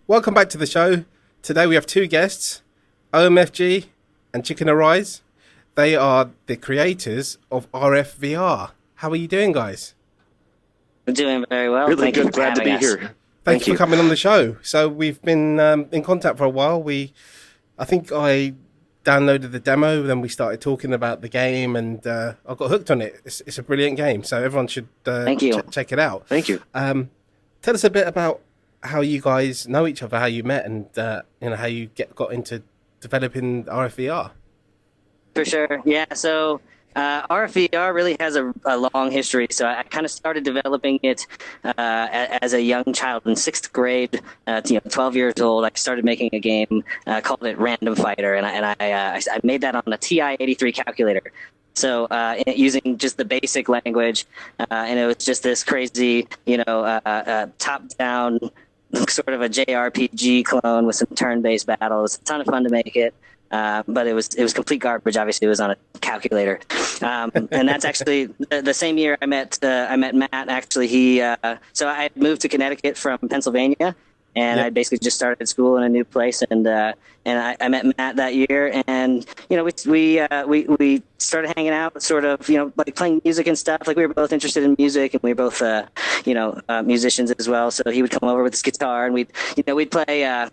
Welcome back to the show. Today we have two guests, OMFG and Chicken Arise. They are the creators of RFVR. How are you doing, guys? We're doing very well. Really good. Glad to be here. Thank you for coming on the show. So we've been in contact for a while. I think I downloaded the demo, then we started talking about the game, and I got hooked on it. It's a brilliant game, so everyone should check it out. Thank you. Tell us a bit about how you guys know each other, how you met, and how you got into developing RFVR. For sure, yeah. So RFVR really has a long history. So I kind of started developing it as a young child in 6th grade. 12 years old. I started making a game called it Random Fighter, and I made that on a TI-83 calculator. So using just the basic language, and it was just this crazy, top-down sort of a JRPG clone with some turn-based battles. A ton of fun to make it, but it was complete garbage. Obviously, it was on a calculator, and that's actually the same year I met Matt. Actually, so I moved to Connecticut from Pennsylvania, and I basically just started school in a new place, and I met Matt that year, and we started hanging out, sort of like playing music and stuff. Like we were both interested in music, and we were both musicians as well. So he would come over with his guitar, and we'd play a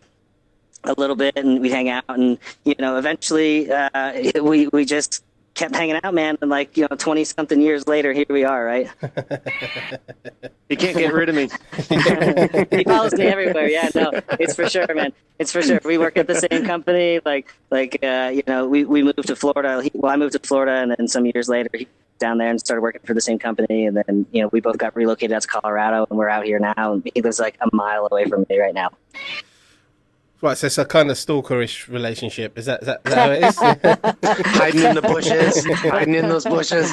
little bit, and we'd hang out, and eventually we just kept hanging out, man. And 20 something years later, here we are, right? You can't get rid of me. He follows me everywhere. Yeah, no, it's for sure, man. It's for sure. We work at the same company. We moved to Florida. I moved to Florida, and then some years later, he down there and started working for the same company. And then, we both got relocated out to Colorado, and we're out here now. And he lives like a mile away from me right now. Right, so it's a kind of stalkerish relationship. Is that how it is? Hiding in the bushes, hiding in those bushes.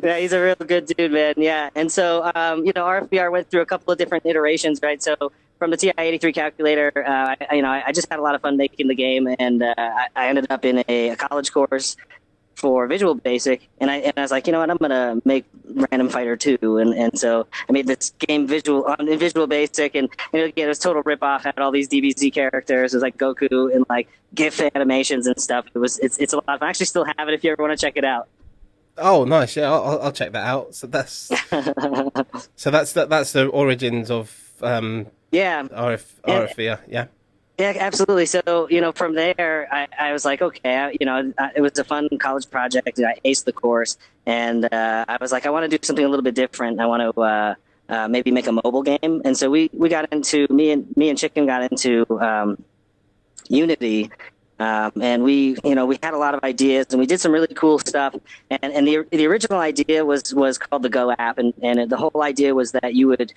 Yeah, he's a real good dude, man. Yeah, and so RFVR went through a couple of different iterations, right? So from the TI-83 calculator, I just had a lot of fun making the game, and I ended up in a college course for Visual Basic, and I was like, I'm gonna make Random Fighter 2, and so I made this game in Visual Basic, and again, it was total ripoff. Had all these DBZ characters. It was like Goku and like GIF animations and stuff. It's a lot of fun. I actually still have it if you ever want to check it out. Oh, nice. Yeah, I'll check that out. So that's that's the origins of RFVR. Yeah. Yeah, absolutely. So, from there, I was like, okay, it was a fun college project. I aced the course, and I was like, I want to do something a little bit different. I want to maybe make a mobile game. And so me and Chicken got into Unity, and we had a lot of ideas, and we did some really cool stuff. And the original idea was called the Go app, and the whole idea was that you would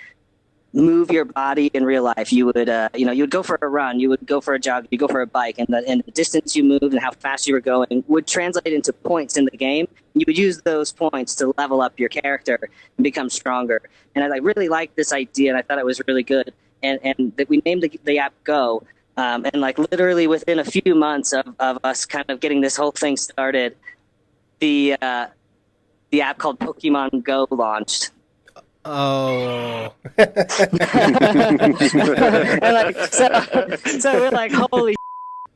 move your body in real life. You would, you would go for a run, you would go for a jog, you go for a bike, and the distance you moved and how fast you were going would translate into points in the game. You would use those points to level up your character and become stronger. And I really liked this idea, and I thought it was really good. And that we named the app Go. And literally within a few months of us kind of getting this whole thing started, the app called Pokemon Go launched. Oh. And so we're like, holy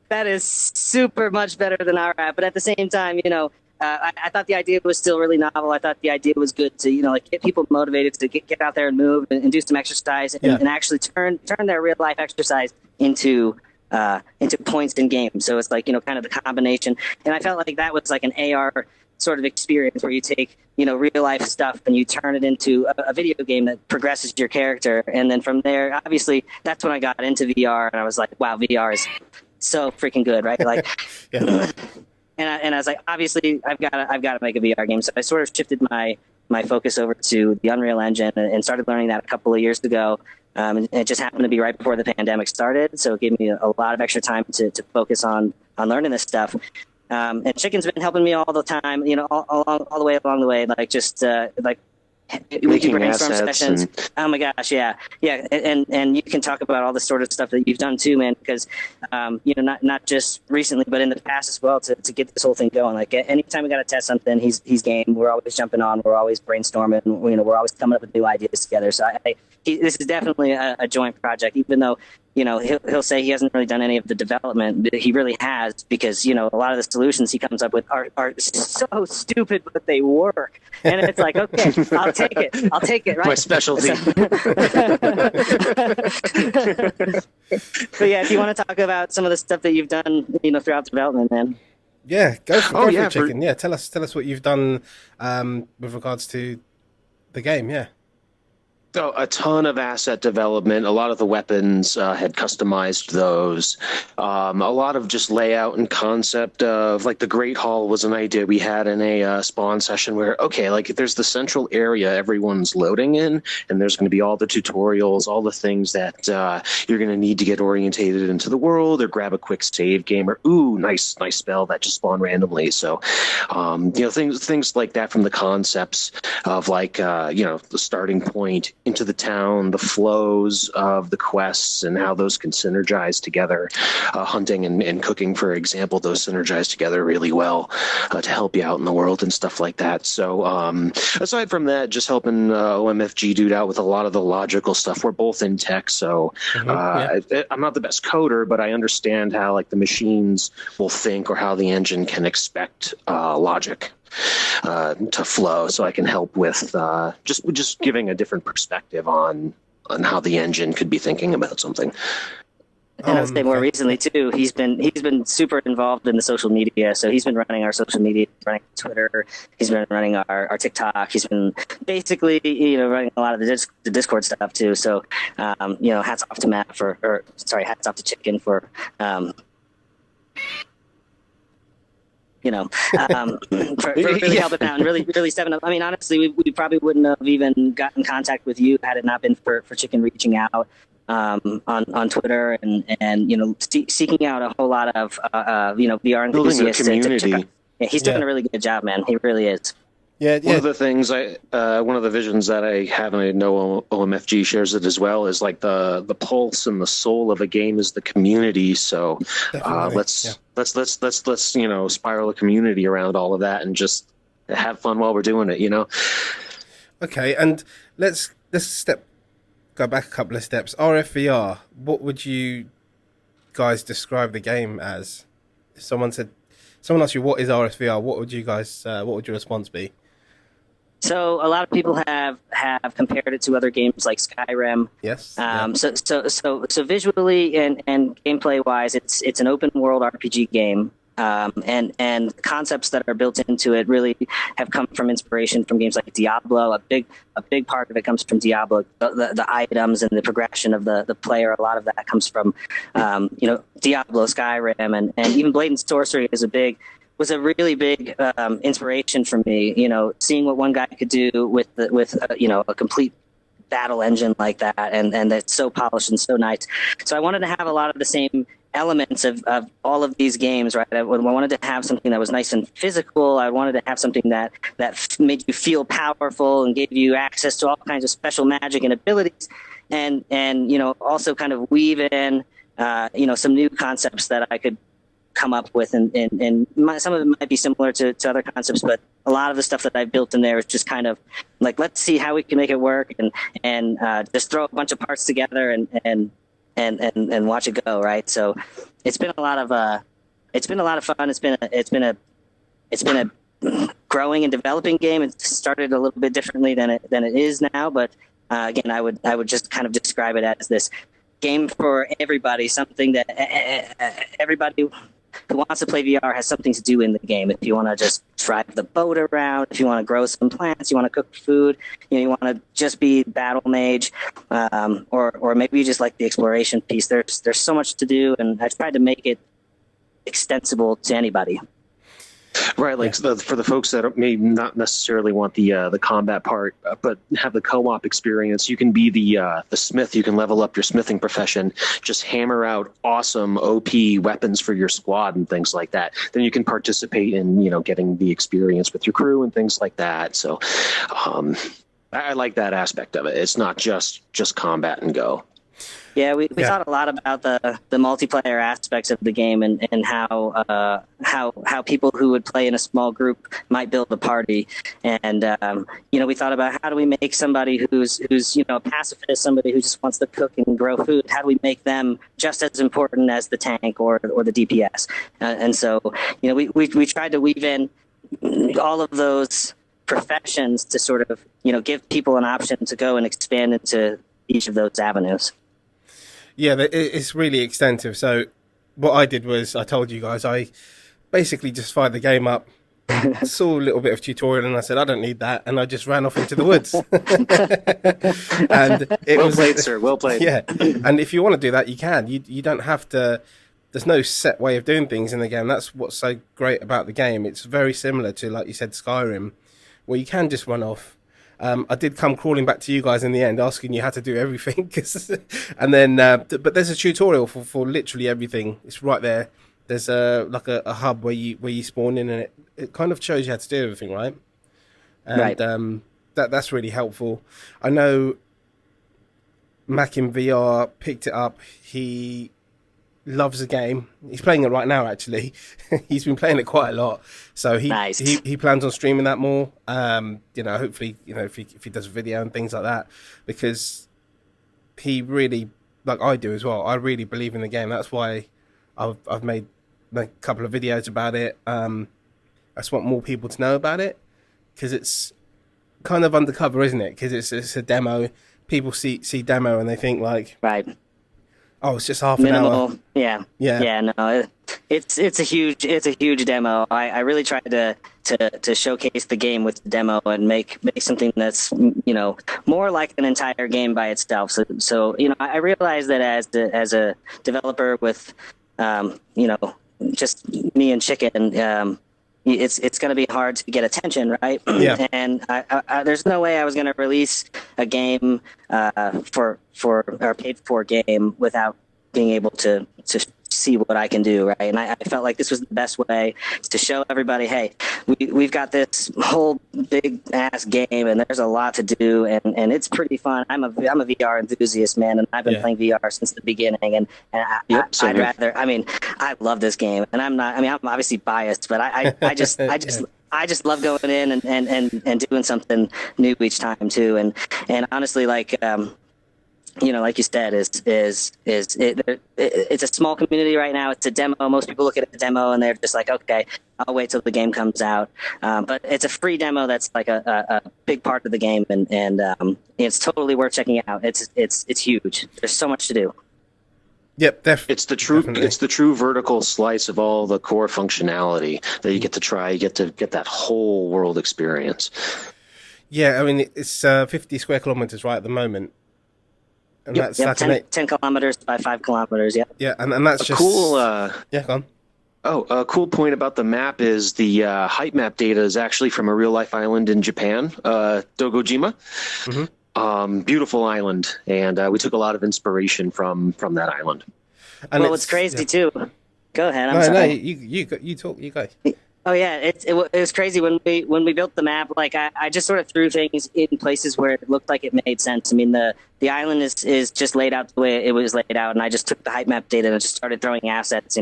that is super much better than our app. But at the same time, I thought the idea was still really novel. I thought the idea was good to, get people motivated to get out there and move and do some exercise and actually turn their real life exercise into points in games. So it's kind of the combination. And I felt like that was like an AR sort of experience where you take, real life stuff and you turn it into a video game that progresses your character. And then from there, obviously, that's when I got into VR, and I was like, wow, VR is so freaking good, right? And I was like, obviously, I've got to make a VR game. So I sort of shifted my focus over to the Unreal Engine and started learning that a couple of years ago. And it just happened to be right before the pandemic started, so it gave me a lot of extra time to focus on learning this stuff. And Chicken's been helping me all the time, all the way along the way, we do brainstorm assets sessions. Oh my gosh, yeah. And you can talk about all the sort of stuff that you've done too, man. Because not just recently, but in the past as well, to get this whole thing going. Like anytime we got to test something, he's game. We're always jumping on. We're always brainstorming. We're always coming up with new ideas together. So this is definitely a joint project, even though. He'll say he hasn't really done any of the development, but he really has, because, a lot of the solutions he comes up with are so stupid, but they work. And it's like, okay, I'll take it, right? My specialty. But yeah, if you want to talk about some of the stuff that you've done, throughout development, man. Yeah, go for it, Chicken. Yeah, tell us what you've done with regards to the game, yeah. So a ton of asset development. A lot of the weapons had customized those. A lot of just layout and concept of, like, the Great Hall was an idea we had in a spawn session where, okay, like, if there's the central area everyone's loading in, and there's going to be all the tutorials, all the things that you're going to need to get orientated into the world, or grab a quick save game, or ooh, nice spell that just spawned randomly. So, things like that, from the concepts of, like, the starting point into the town, the flows of the quests, and how those can synergize together. Hunting and cooking, for example, those synergize together really well to help you out in the world and stuff like that. So aside from that, just helping OMFGDUDE out with a lot of the logical stuff. We're both in tech, so I'm not the best coder, but I understand how, like, the machines will think, or how the engine can expect logic to flow, so I can help with just giving a different perspective on how the engine could be thinking about something. And I'd say more recently too, he's been super involved in the social media. So he's been running our social media, running Twitter. He's been running our TikTok. He's been basically running a lot of the Discord stuff too. So hats off to Matt hats off to Chicken for. For really helping out and really stepping up. I mean, honestly, we probably wouldn't have even gotten in contact with you had it not been for Chicken reaching out on Twitter and seeking out a whole lot of VR enthusiasts. Building a community. He's doing a really good job, man. He really is. Yeah. One of the things one of the visions that I have, and I know OMFG shares it as well, is like the pulse and the soul of a game is the community. So let's spiral a community around all of that and just have fun while we're doing it. Okay, and let's go back a couple of steps. RFVR, what would you guys describe the game as? If someone asked you what is RFVR, what would your response be? So a lot of people have compared it to other games like Skyrim. Yes. So visually and gameplay wise, it's an open world RPG game. And concepts that are built into it really have come from inspiration from games like Diablo. A big part of it comes from Diablo. The items and the progression of the player, a lot of that comes from Diablo, Skyrim, and even Blade and Sorcery was a really big inspiration for me. Seeing what one guy could do with a complete battle engine like that, and that's so polished and so nice. So I wanted to have a lot of the same elements of all of these games, right? I wanted to have something that was nice and physical. I wanted to have something that made you feel powerful and gave you access to all kinds of special magic and abilities, and also kind of weave in some new concepts that I could come up with, and some of them might be similar to other concepts, but a lot of the stuff that I've built in there is just kind of like, let's see how we can make it work, and just throw a bunch of parts together and watch it go, right? So it's been a lot of fun. It's been a growing and developing game. It started a little bit differently than it is now, but again, I would just kind of describe it as this game for everybody, something that everybody who wants to play VR has something to do in the game. If you want to just drive the boat around, if you want to grow some plants, you want to cook food, you want to just be battle mage, or maybe you just like the exploration piece. There's so much to do, and I tried to make it extensible to anybody. Right, like for the folks that may not necessarily want the combat part, but have the co-op experience, you can be the smith. You can level up your smithing profession, just hammer out awesome OP weapons for your squad and things like that. Then you can participate in getting the experience with your crew and things like that. So, I like that aspect of it. It's not just combat and go. Yeah, we thought a lot about the multiplayer aspects of the game and how people who would play in a small group might build a party. And we thought about how do we make somebody who's a pacifist, somebody who just wants to cook and grow food, how do we make them just as important as the tank or the DPS? And so we tried to weave in all of those professions to sort of give people an option to go and expand into each of those avenues. Yeah, it's really extensive. So what I did was, I told you guys, I basically just fired the game up, saw a little bit of tutorial, and I said, I don't need that, and I just ran off into the woods. And well played, sir. Well played. Yeah, and if you want to do that, you can. You don't have to. There's no set way of doing things in the game. That's what's so great about the game. It's very similar to, like you said, Skyrim, where you can just run off. I did come crawling back to you guys in the end, asking you how to do everything. And then, but there's a tutorial for literally everything. It's right there. There's a hub where you spawn in, and it kind of shows you how to do everything, right? And right. That's really helpful. I know Mac in VR picked it up. He loves the game. He's playing it right now, actually. He's been playing it quite a lot. So nice. he plans on streaming that more. Hopefully, if he does a video and things like that, because he really, like I do as well, I really believe in the game. That's why I've made a couple of videos about it. I just want more people to know about it, because it's kind of undercover, isn't it? Because it's a demo. People see demo and they think like, right. Oh, it's just half Minimal, an hour. Yeah. No, it's a huge demo. I really tried to showcase the game with the demo and make something that's more like an entire game by itself. So I realized that as a developer with just me and Chicken, it's going to be hard to get attention, right? Yeah. And I there's no way I was going to release a game for or paid for game without being able to see what I can do, right? And I felt like this was the best way to show everybody, hey, we've got this whole big ass game, and there's a lot to do, and it's pretty fun. I'm a VR enthusiast, man, and I've been playing VR since the beginning, and I love this game, and I'm obviously biased, but I just love going in and doing something new each time too, and honestly, like like you said, it's a small community right now. It's a demo. Most people look at a demo and they're just like, okay, I'll wait till the game comes out. But it's a free demo that's like a big part of the game, and it's totally worth checking out. It's huge. There's so much to do. Yep, It's the true vertical slice of all the core functionality that you get to try. You get to get that whole world experience. Yeah, I mean, it's 50 square kilometers right at the moment. And that's 10 kilometers by 5 kilometers, yeah. Yeah, and that's just... cool... yeah, go on. Oh, a cool point about the map is the height map data is actually from a real-life island in Japan, Dogojima. Mm-hmm. Beautiful island, and we took a lot of inspiration from that island. And it's crazy, too. Go ahead, I'm sorry. No, you talk, you go. Oh yeah, it was crazy when we built the map. Like I just sort of threw things in places where it looked like it made sense. I mean the island is just laid out the way it was laid out, and I just took the height map data and just started throwing assets.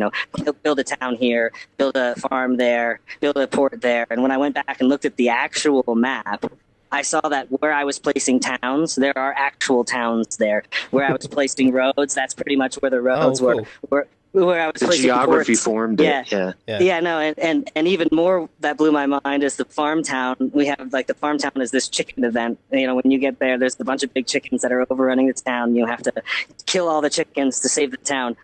Build a town here, build a farm there, build a port there. And when I went back and looked at the actual map, I saw that where I was placing towns, there are actual towns there. Where I was placing roads, that's pretty much where the roads were. Where I was the geography formed it. Yeah, no, and even more that blew my mind is the farm town. We have the farm town is this chicken event. When you get there's a bunch of big chickens that are overrunning the town. You have to kill all the chickens to save the town.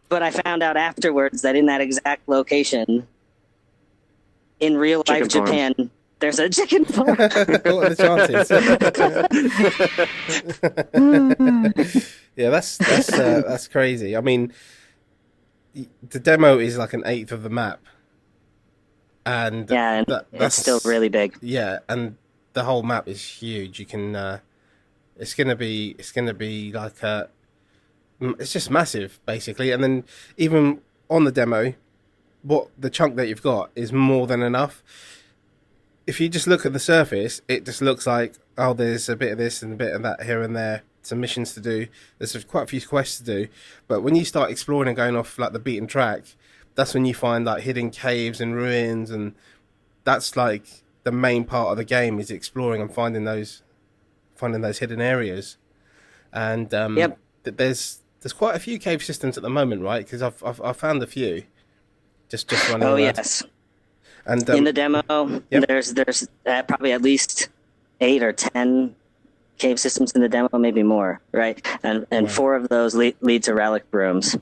But I found out afterwards that in that exact location, in real life Japan, there's a chicken farm. What are the chances? Yeah, that's crazy. I mean, the demo is like an eighth of the map, and that's still really big. Yeah, and the whole map is huge. You can, it's gonna be like it's just massive basically. And then even on the demo, the chunk that you've got is more than enough. If you just look at the surface, it just looks like oh, there's a bit of this and a bit of that here and there, some missions to do. There's quite a few quests to do. But when you start exploring and going off like the beaten track, that's when you find like hidden caves and ruins, and that's like the main part of the game is exploring and finding those hidden areas. And there's quite a few cave systems at the moment, right? Because I've found a few just running around. Yes. And in the demo, there's probably at least 8 or 10 cave systems in the demo, maybe more, right? And 4 of those lead to relic rooms.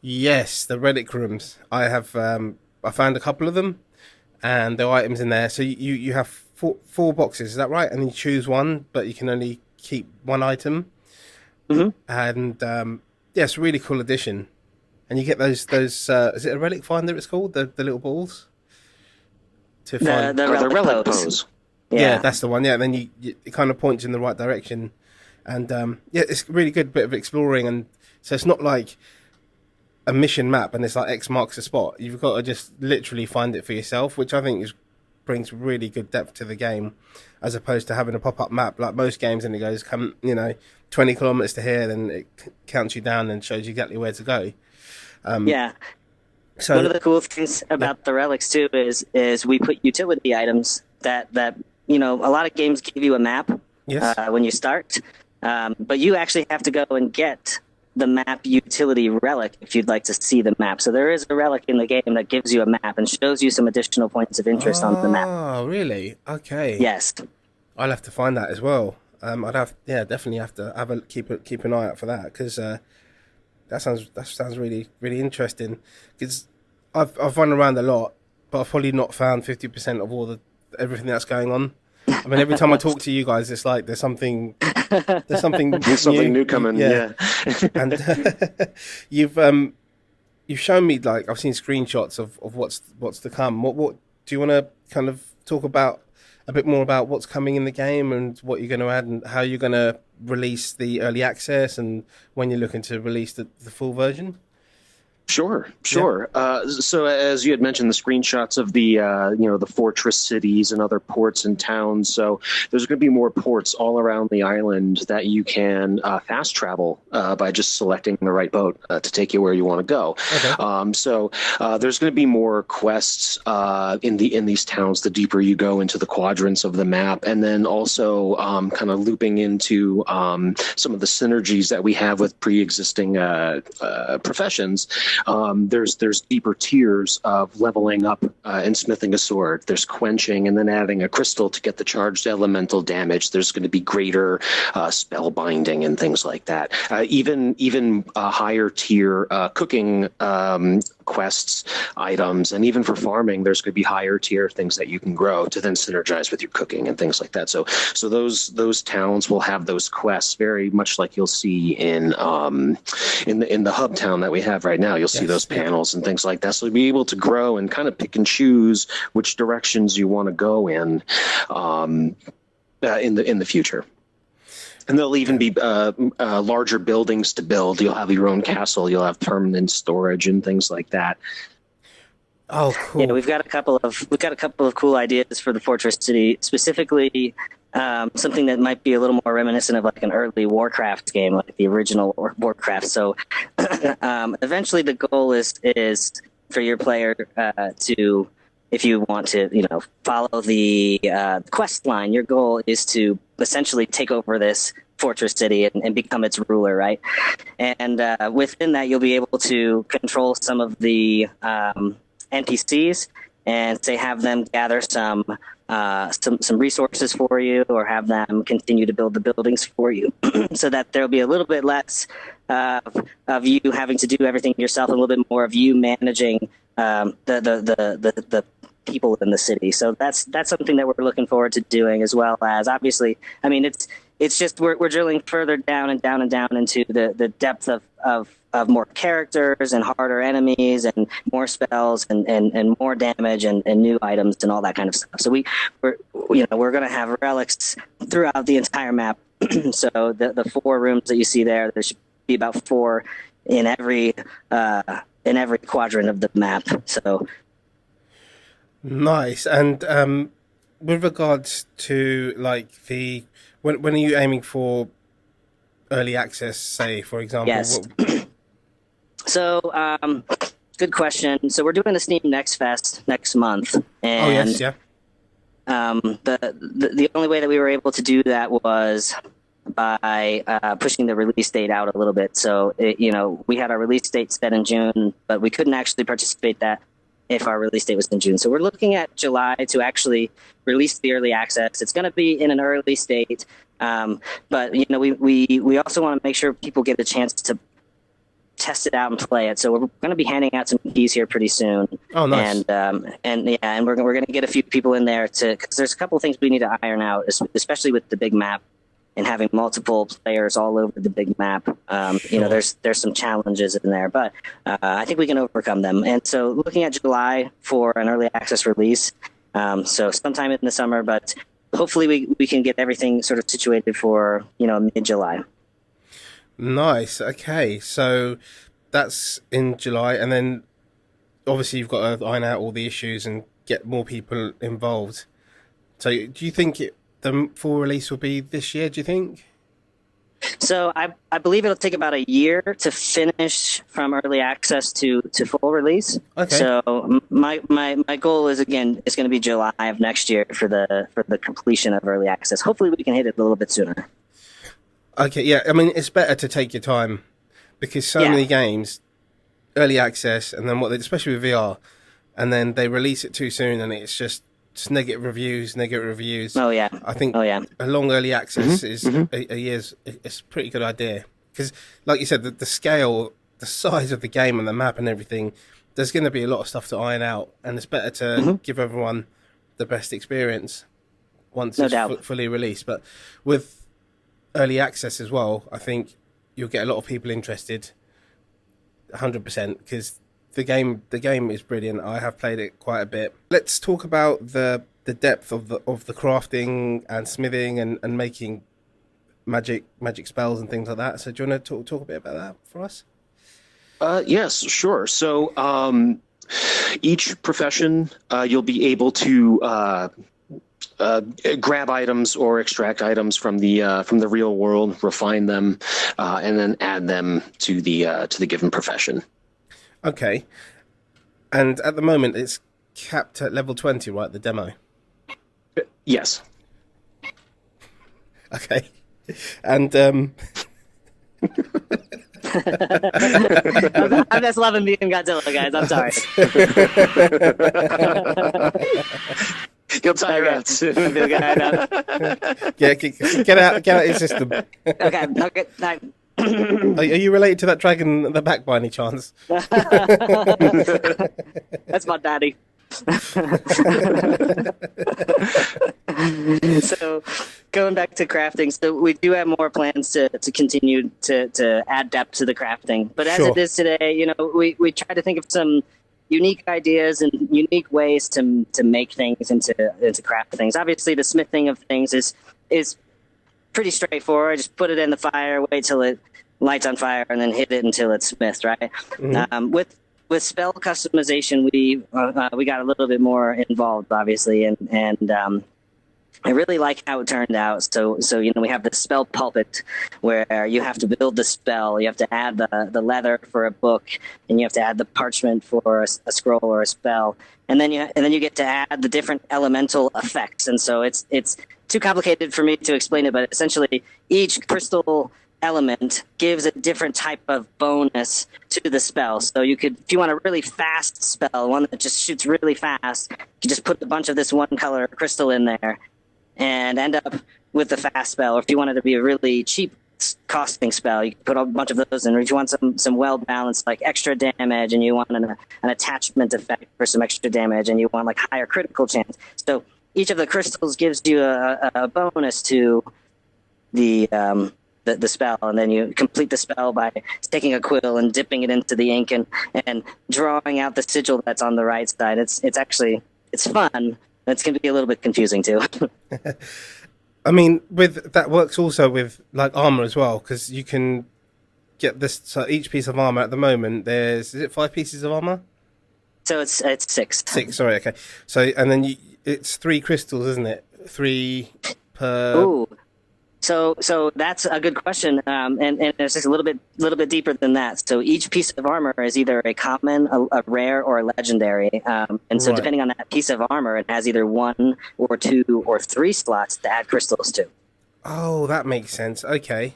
Yes, the relic rooms. I found a couple of them, and there are items in there. So you have four boxes, is that right? And you choose one, but you can only keep one item. Mm-hmm. And it's a really cool addition. And you get those is it a relic finder it's called? The little balls? To find the relic pose. Yeah, that's the one. Yeah, and then it kind of points in the right direction. And it's a really good bit of exploring. And so it's not like a mission map and it's like X marks a spot. You've got to just literally find it for yourself, which I think brings really good depth to the game, as opposed to having a pop-up map like most games, and it goes 20 kilometers to here, then it counts you down and shows you exactly where to go. So one of the cool things about the relics too is we put utility items that a lot of games give you a map when you start, but you actually have to go and get the map utility relic if you'd like to see the map. So there is a relic in the game that gives you a map and shows you some additional points of interest on the map. Oh, really? Okay. Yes. I'll have to find that as well. Definitely have to keep an eye out for that, because that sounds really, really interesting. Because I've run around a lot, but I've probably not found 50% of everything that's going on. I mean, every time I talk to you guys, it's like there's something new coming. Yeah. And you've shown me, like, I've seen screenshots of what's to come. What do you want to kind of talk about a bit more about what's coming in the game and what you're going to add and how you're going to release the early access and when you're looking to release the full version? Sure. So as you had mentioned, the screenshots of the fortress cities and other ports and towns. So there's going to be more ports all around the island that you can fast travel by just selecting the right boat to take you where you want to go. Okay. So there's going to be more quests in these towns the deeper you go into the quadrants of the map, and then also kind of looping into some of the synergies that we have with pre-existing professions. There's deeper tiers of leveling up and smithing a sword. There's quenching and then adding a crystal to get the charged elemental damage. There's going to be greater spell binding and things like that. Even higher tier cooking quests, items, and even for farming, there's going to be higher tier things that you can grow to then synergize with your cooking and things like that. So those towns will have those quests very much like you'll see in the hub town that we have right now. You'll see those panels and things like that. So you'll be able to grow and kind of pick and choose which directions you want to go in the future. And there'll even be larger buildings to build. You'll have your own castle. You'll have permanent storage and things like that. Oh, cool! Yeah, we've got a couple of cool ideas for the Fortress City. Specifically, something that might be a little more reminiscent of like an early Warcraft game, like the original Warcraft. So, eventually, the goal is for your player to, if you want to, follow the quest line, your goal is to essentially take over this fortress city and become its ruler, right? And within that, you'll be able to control some of the NPCs and say have them gather some resources for you, or have them continue to build the buildings for you, so that there'll be a little bit less of you having to do everything yourself, and a little bit more of you managing the people in the city. So that's something that we're looking forward to doing, as well as, obviously, I mean, it's just we're drilling further down and down and down into the depth of more characters and harder enemies and more spells and more damage and new items and all that kind of stuff. So we're going to have relics throughout the entire map. So the 4 rooms that you see there should be about 4 in every quadrant of the map. So nice. And with regards to like when are you aiming for early access, say, for example? Yes. So, good question. So we're doing the Steam Next Fest next month, and oh yes, yeah. The only way that we were able to do that was by pushing the release date out a little bit. So, we had our release date set in June, but we couldn't actually participate that if our release date was in June. So we're looking at July to actually release the early access. It's going to be in an early state, but we also want to make sure people get a chance to test it out and play it. So we're going to be handing out some keys here pretty soon. Oh, nice. And we're going to get a few people in there because there's a couple of things we need to iron out, especially with the big map and having multiple players all over the big map. Sure. There's some challenges in there, but I think we can overcome them. And so looking at July for an early access release. So sometime in the summer, but hopefully we can get everything sort of situated for, mid-July. Nice. Okay, so that's in July, and then obviously you've got to iron out all the issues and get more people involved. So, do you think the full release will be this year? Do you think? So I believe it'll take about a year to finish from early access to full release. Okay. So my goal is going to be July of next year for the completion of early access. Hopefully we can hit it a little bit sooner. Okay, yeah. I mean, it's better to take your time because so many games, early access, and then especially with VR, and then they release it too soon, and it's just negative reviews. Oh yeah. I think a long early access is a year's. It's a pretty good idea because, like you said, the scale, the size of the game and the map and everything, there's going to be a lot of stuff to iron out, and it's better to give everyone the best experience once it's fully released. But with early access as well, I think you'll get a lot of people interested 100% because the game is brilliant. I have played it quite a bit. Let's talk about the depth of the crafting and smithing and making magic spells and things like that. So do you want to talk a bit about that for us? Yes, sure. So each profession you'll be able to grab items or extract items from the real world, refine them, and then add them to the given profession. Okay, and at the moment it's capped at level 20, right? The demo. Yes. Okay, and I'm just loving being Godzilla, guys. I'm sorry. You'll tire out soon. Yeah, get out your system. Okay. Are you related to that dragon at the back by any chance? That's my daddy. So going back to crafting, so we do have more plans to continue to add depth to the crafting. But as it is today, we try to think of some unique ideas and unique ways to make things into craft things. Obviously, the smithing of things is pretty straightforward. Just put it in the fire, wait till it lights on fire, and then hit it until it's smithed, right? Mm-hmm. With spell customization, we got a little bit more involved, obviously, and I really like how it turned out. So we have the spell pulpit where you have to build the spell. You have to add the leather for a book, and you have to add the parchment for a scroll or a spell, and then you get to add the different elemental effects. And so it's too complicated for me to explain it, but essentially each crystal element gives a different type of bonus to the spell. So you could, if you want a really fast spell, one that just shoots really fast, you just put a bunch of this one color crystal in there and end up with the fast spell. Or if you wanted to be a really cheap costing spell, you can put a bunch of those in. Or if you want some well-balanced, like extra damage, and you want an attachment effect for some extra damage, and you want like higher critical chance. So each of the crystals gives you a bonus to the spell, and then you complete the spell by taking a quill and dipping it into the ink and drawing out the sigil that's on the right side. It's fun. It's going to be a little bit confusing too. I mean, that works also with like armor as well, because you can get this. So each piece of armor at the moment, is it 5 pieces of armor? So it's 6. 6. Sorry. Okay. So and then it's 3 crystals, isn't it? 3 per. Ooh. So that's a good question, and it's just a little bit deeper than that. So each piece of armor is either a common, a rare, or a legendary, and so depending on that piece of armor, it has either 1 or 2 or 3 slots to add crystals to. Oh, that makes sense. Okay.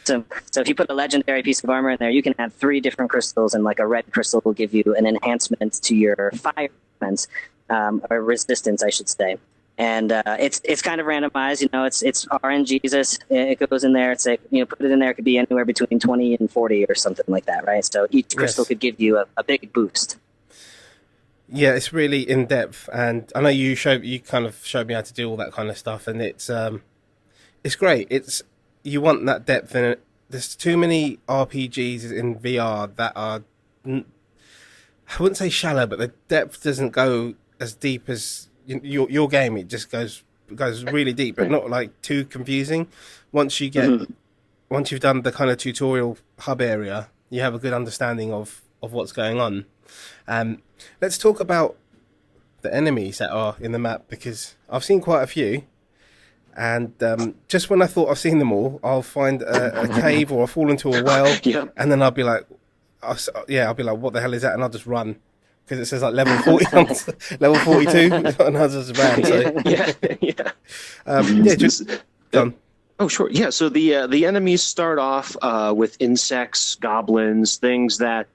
So if you put a legendary piece of armor in there, you can add 3 different crystals, and like a red crystal will give you an enhancement to your fire defense, or resistance, I should say. And it's kind of randomized, it's RNGesus. It goes in there. It's like, put it in there. It could be anywhere between 20 and 40 or something like that, right? So each crystal could give you a big boost. Yeah, it's really in depth, and I know you kind of showed me how to do all that kind of stuff, and it's great. You want that depth in it. There's too many RPGs in VR that are, I wouldn't say shallow, but the depth doesn't go as deep as your game. It just goes really deep, but not like too confusing. Once you've done the kind of tutorial hub area, you have a good understanding of what's going on. Let's talk about the enemies that are in the map, because I've seen quite a few, and just when I thought I've seen them all, I'll find a cave or I'll fall into a well, and then I'll be like, what the hell is that? And I'll just run. Because it says like level 40, level 42, and I just ran. So. Just done. Oh, sure. Yeah. So the enemies start off with insects, goblins, things that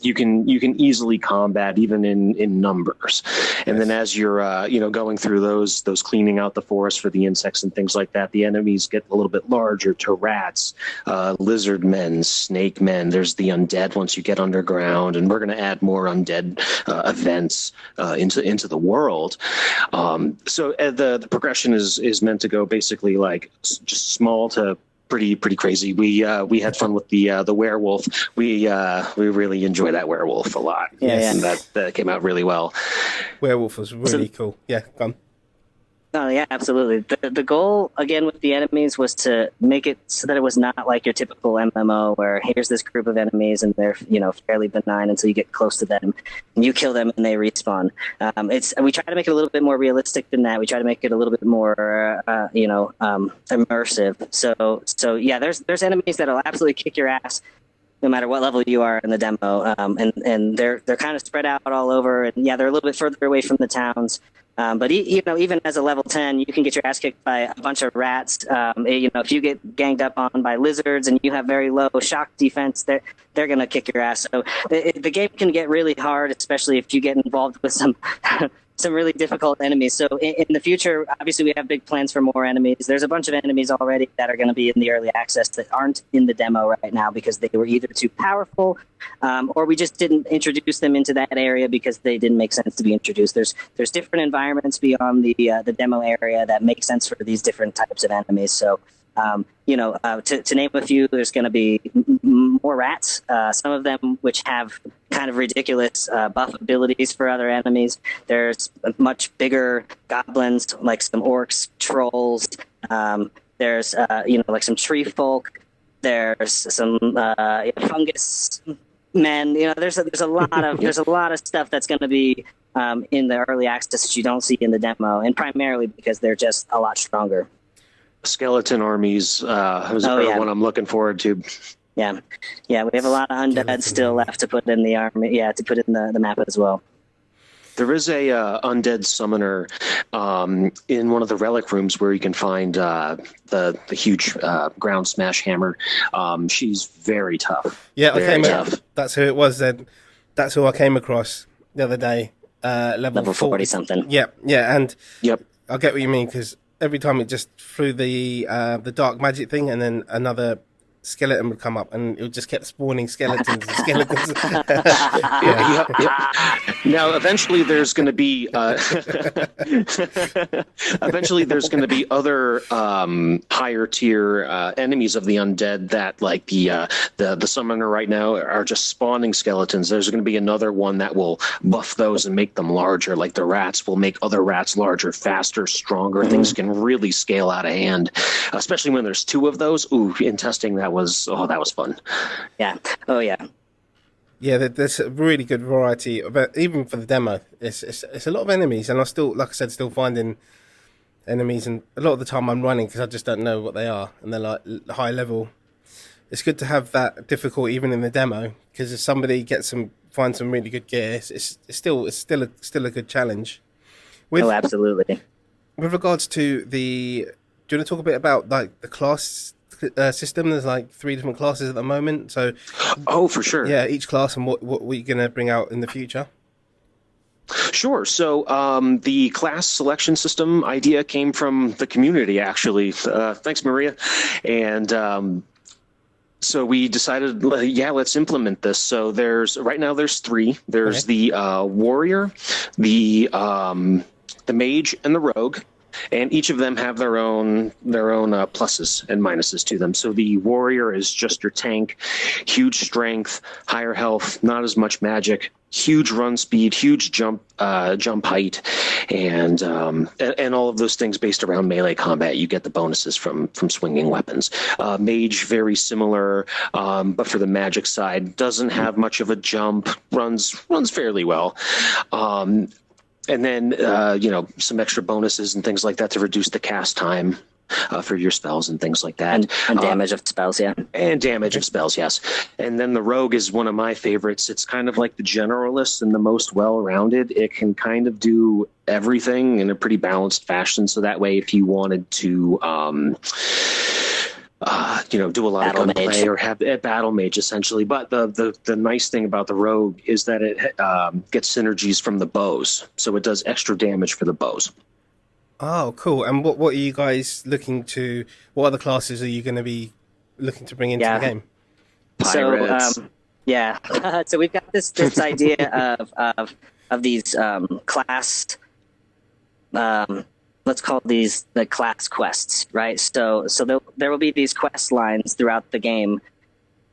you can easily combat even in numbers. And then as you're going through those cleaning out the forest for the insects and things like that, the enemies get a little bit larger to rats, lizard men, snake men. There's the undead once you get underground, and we're going to add more undead events into the world. So the progression is meant to go basically like just small to pretty crazy. We had fun with the werewolf. We really enjoy that werewolf a lot. And that came out really well. Werewolf was really cool. Yeah, come. Oh, yeah, absolutely. The goal, again, with the enemies was to make it so that it was not like your typical MMO where here's this group of enemies and they're, fairly benign until you get close to them and you kill them and they respawn. We try to make it a little bit more realistic than that. We try to make it a little bit more, immersive. So yeah, there's enemies that'll absolutely kick your ass no matter what level you are in the demo. And they're kind of spread out all over. And yeah, they're a little bit further away from the towns. But even as a level 10, you can get your ass kicked by a bunch of rats. If you get ganged up on by lizards and you have very low shock defense, they're going to kick your ass. So the game can get really hard, especially if you get involved with some some really difficult enemies. So in the future, obviously, we have big plans for more enemies. There's a bunch of enemies already that are going to be in the early access that aren't in the demo right now because they were either too powerful or we just didn't introduce them into that area because they didn't make sense to be introduced. There's different environments beyond the demo area that make sense for these different types of enemies. So to name a few, there's going to be more rats, some of them which have kind of ridiculous buff abilities for other enemies. There's much bigger goblins, like some orcs, trolls. There's like some tree folk. There's some fungus men. There's a lot of stuff that's going to be in the early access that you don't see in the demo, and primarily because they're just a lot stronger. Skeleton armies one I'm looking forward to. Yeah, we have a lot of undead still left to put in the army. Yeah, to put in the map as well. There is a undead summoner in one of the relic rooms where you can find the huge ground smash hammer. She's very tough. Yeah, tough. That's who it was. Then that's who I came across the other day. Level 40 something. Yeah, and yep. I get what you mean, because every time it just threw the dark magic thing, and then another skeleton would come up, and it just kept spawning skeletons and skeletons. Yep. Now, eventually, there's going to be other higher tier enemies of the undead that, like the summoner right now, are just spawning skeletons. There's going to be another one that will buff those and make them larger. Like the rats will make other rats larger, faster, stronger. Mm-hmm. Things can really scale out of hand, especially when there's two of those. Ooh, in testing that was fun. Yeah. Oh yeah. Yeah, there's a really good variety of it, even for the demo. It's a lot of enemies, and I still, like I said, still finding enemies, and a lot of the time I'm running because I just don't know what they are, and they're like high level. It's good to have that difficult even in the demo, because if somebody finds some really good gear, it's still a good challenge. Absolutely. With regards to do you want to talk a bit about like the class system? There's like 3 different classes at the moment, so for sure. Yeah, each class and what we're going to bring out in the future. Sure. So the class selection system idea came from the community, actually. Thanks, Maria. And so we decided, let's implement this. So right now there's 3. There's the warrior, the mage, and the rogue. And each of them have their own pluses and minuses to them. So the warrior is just your tank, huge strength, higher health, not as much magic, huge run speed, huge jump height, and all of those things based around melee combat. You get the bonuses from swinging weapons. Mage, very similar, but for the magic side, doesn't have much of a jump, runs fairly well. And then, some extra bonuses and things like that to reduce the cast time for your spells and things like that. And damage of spells, yeah. And damage of spells, yes. And then the rogue is one of my favorites. It's kind of like the generalist and the most well-rounded. It can kind of do everything in a pretty balanced fashion. So that way, if you wanted to... do a lot battle of gunplay mage. or have a battle mage essentially. But the nice thing about the rogue is that it gets synergies from the bows, so it does extra damage for the bows. Oh, cool! And what are you guys looking to? What other classes are you going to be looking to bring into the game? Pirates. So so we've got this idea of these class. Let's call these the class quests, right? So there will be these quest lines throughout the game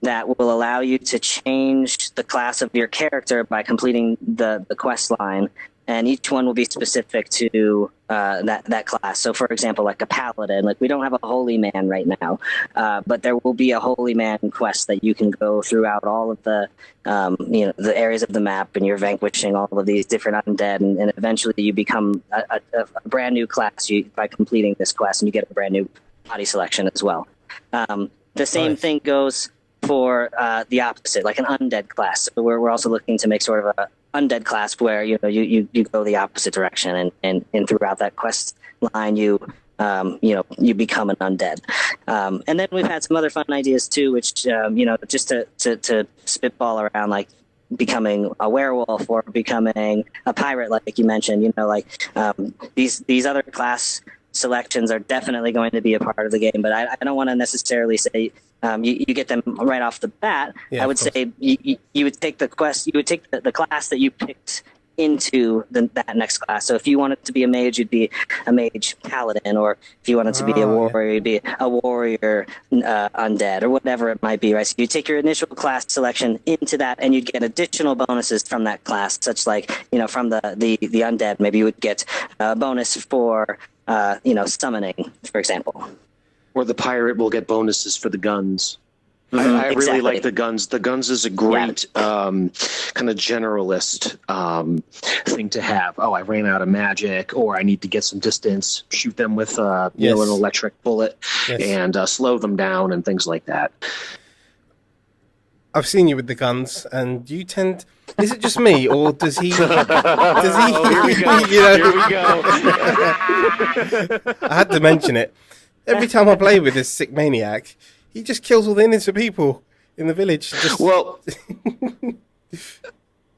that will allow you to change the class of your character by completing the quest line, and each one will be specific to that class. So, for example, like a paladin, like we don't have a holy man right now, but there will be a holy man quest that you can go throughout all of the the areas of the map, and you're vanquishing all of these different undead, and eventually you become a brand new class by completing this quest, and you get a brand new body selection as well. The same thing goes for the opposite, like an undead class. So we're also looking to make sort of a undead class where you go the opposite direction, and throughout that quest line you become an undead. And then we've had some other fun ideas too, which just to spitball around, like becoming a werewolf or becoming a pirate, like you mentioned. These other class selections are definitely going to be a part of the game, but I don't want to necessarily say you get them right off the bat. I would say you would take the quest, you would take the class that you picked into that next class. So if you wanted to be a mage, you'd be a mage paladin, or if you wanted to be a warrior, you'd be a warrior undead, or whatever it might be, right? So you take your initial class selection into that, and you'd get additional bonuses from that class, such like from the undead, maybe you would get a bonus for summoning, for example. Or the pirate will get bonuses for the guns. I really like the guns. The guns is a great kind of generalist thing to have. Oh, I ran out of magic, or I need to get some distance, shoot them with an electric bullet, and slow them down and things like that. I've seen you with the guns, and you tend... Is it just me, or does he... Here we go. Here we go. I had to mention it. Every time I play with this sick maniac, he just kills all the innocent people in the village. Well...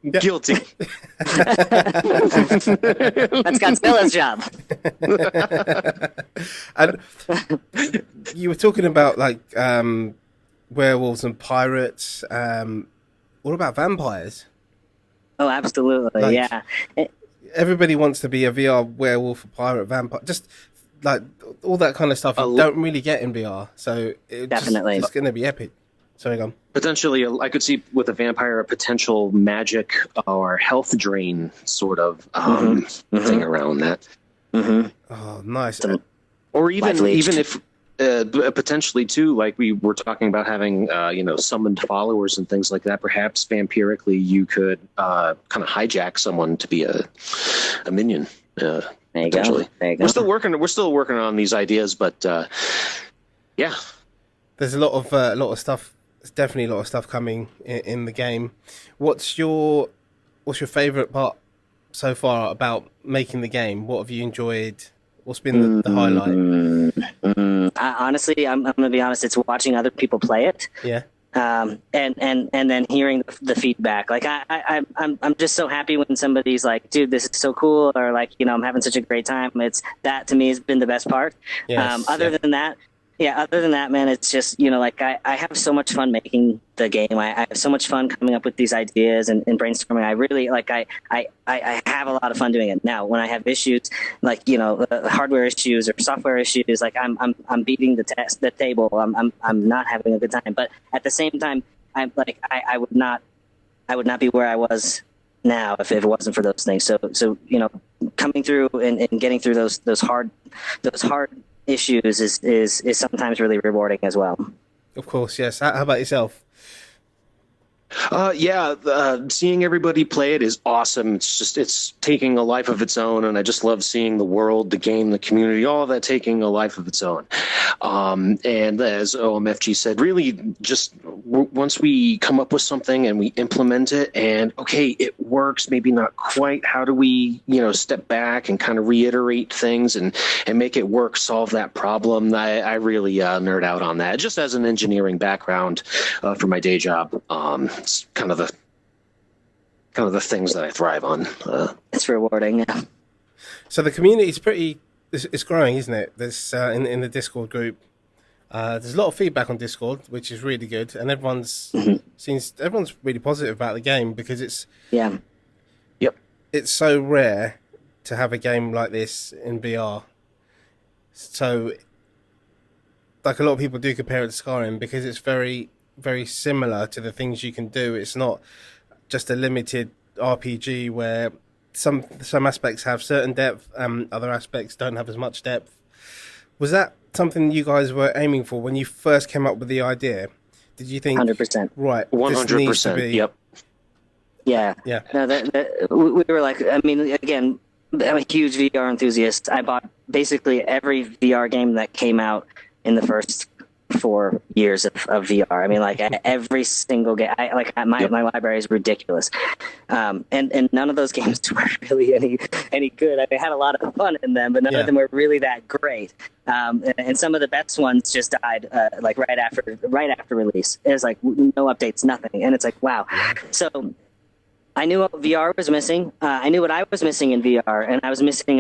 Guilty. That's Godzilla's job. And you were talking about werewolves and pirates. What about vampires? Oh, absolutely. Yeah. Everybody wants to be a VR werewolf, or pirate, vampire. Just like all that kind of stuff you don't really get in VR. So definitely, it's going to be epic. Sorry, go on. Potentially, I could see with a vampire a potential magic or health drain sort of thing around that. Oh, nice. Or even if potentially too, like we were talking about having, summoned followers and things like that. Perhaps vampirically, you could kind of hijack someone to be a minion. There you Potentially. go. There you go. We're still working on these ideas, but yeah. There's a lot of stuff. There's definitely a lot of stuff coming in the game. What's your favorite part so far about making the game? What have you enjoyed? What's been the highlight? Honestly, I'm going to be honest. It's watching other people play it. Yeah. And then hearing the feedback. Like I'm just so happy when somebody's like, dude, this is so cool, or like, I'm having such a great time. It's that to me has been the best part. Yes, Other than that, man, it's just, like I have so much fun making the game. I have so much fun coming up with these ideas and brainstorming. I really I have a lot of fun doing it. Now, when I have issues like, hardware issues or software issues, like I'm beating the table. I'm not having a good time. But at the same time, I would not be where I was now if it wasn't for those things. So coming through and getting through those hard issues is sometimes really rewarding as well. Of course, yes. How about yourself? Seeing everybody play it is awesome. It's taking a life of its own, and I just love seeing the world, the game, the community, all of that taking a life of its own. And as OMFG said, really just once we come up with something and we implement it and, okay, it works, maybe not quite, how do we, step back and kind of reiterate things and make it work, solve that problem? I really nerd out on that. Just as an engineering background for my day job, it's kind of the things that I thrive on. It's rewarding, yeah. So the community is it's growing, isn't it? There's in the Discord group. There's a lot of feedback on Discord, which is really good, and everyone's really positive about the game because it's so rare to have a game like this in VR. So, like a lot of people do compare it to Skyrim because it's very, very similar to the things you can do. It's not just a limited RPG where some aspects have certain depth, other aspects don't have as much depth. Was that something you guys were aiming for when you first came up with the idea? Did you think 100%? Right, 100%. Yep. Yeah. No, we were like, I mean, again, I'm a huge VR enthusiast. I bought basically every VR game that came out in the first 4 years of VR. I mean, like every single game. My library is ridiculous, and none of those games were really any good. I had a lot of fun in them, but none of them were really that great. And some of the best ones just died right after release. It was like no updates, nothing, and it's like wow. So I knew what VR was missing. I knew what I was missing in VR, and I was missing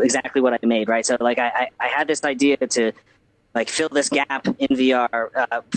exactly what I made. Right, so like I had this idea to like fill this gap in VR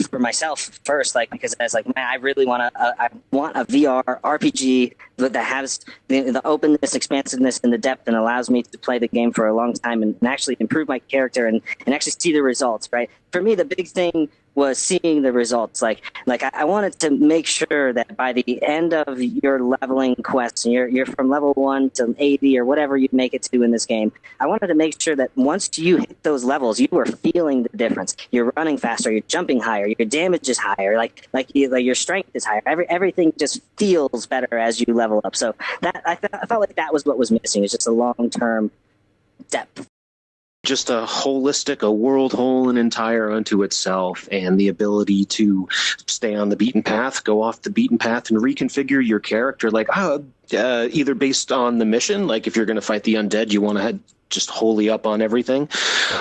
for myself first, like because I was like, man, I really want a VR RPG that has the openness, expansiveness, and the depth, and allows me to play the game for a long time and actually improve my character and actually see the results. Right, for me, the big thing was seeing the results. Like I wanted to make sure that by the end of your leveling quest, and you're from level 1 to 80 or whatever you make it to in this game, I wanted to make sure that once you hit those levels, you were feeling the difference. You're running faster, you're jumping higher, your damage is higher, like your strength is higher. Everything just feels better as you level up. So that I felt like that was what was missing. It's just a long-term depth. Just a world whole and entire unto itself, and the ability to stay on the beaten path, go off the beaten path, and reconfigure your character, either based on the mission, like if you're going to fight the undead, you want to head just wholly up on everything,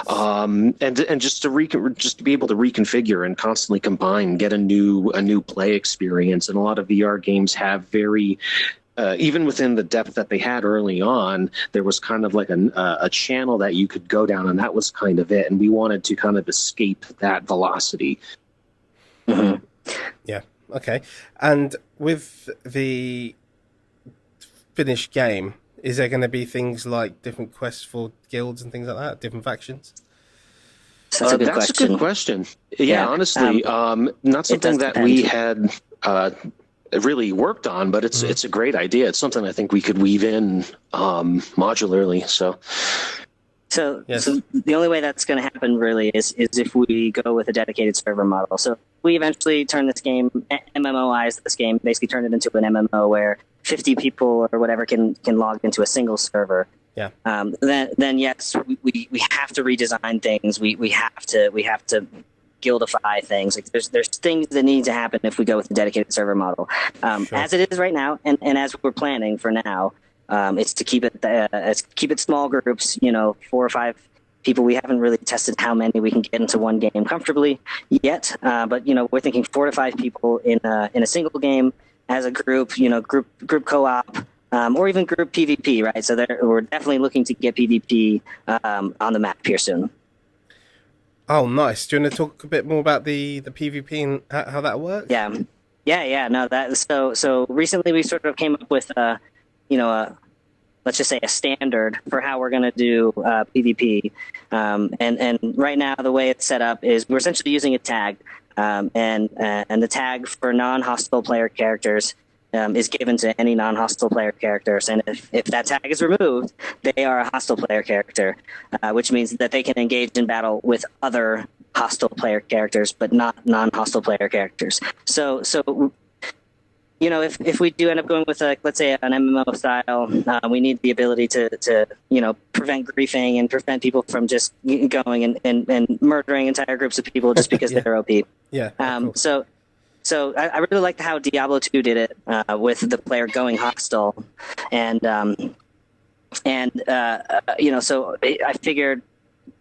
and just to be able to reconfigure and constantly combine, get a new play experience. And a lot of VR games have very even within the depth that they had early on, there was kind of like a channel that you could go down, and that was kind of it. And we wanted to kind of escape that velocity. Mm-hmm. Yeah. Okay. And with the finished game, is there going to be things like different quests for guilds and things like that, different factions? That's a good question. Yeah, honestly, not something that we had really worked on, but it's a great idea. It's something I think we could weave in modularly. So Yes. So the only way that's going to happen really is if we go with a dedicated server model. So we eventually turn this game, MMOize this game, basically turn it into an MMO where 50 people or whatever can log into a single server. Yeah. Then yes, we have to redesign things. We have to guildify things. Like there's things that need to happen if we go with a dedicated server model. Sure. As it is right now, and as we're planning for now. It's to keep it small groups, 4 or 5 people. We haven't really tested how many we can get into one game comfortably yet, but we're thinking 4 to 5 people in a single game as a group, group co-op, or even group PvP, right? So we're definitely looking to get PvP on the map here soon. Oh, nice. Do you want to talk a bit more about the PvP and how that works? Yeah. No, so recently we sort of came up with let's just say a standard for how we're going to do PvP. And right now, the way it's set up is we're essentially using a tag, and the tag for non-hostile player characters is given to any non-hostile player characters. And if that tag is removed, they are a hostile player character, which means that they can engage in battle with other hostile player characters, but not non-hostile player characters. So if we do end up going with, let's say, an MMO style, we need the ability to prevent griefing and prevent people from just going and murdering entire groups of people just because they're OP. Yeah. So I really liked how Diablo 2 did it with the player going hostile, so I figured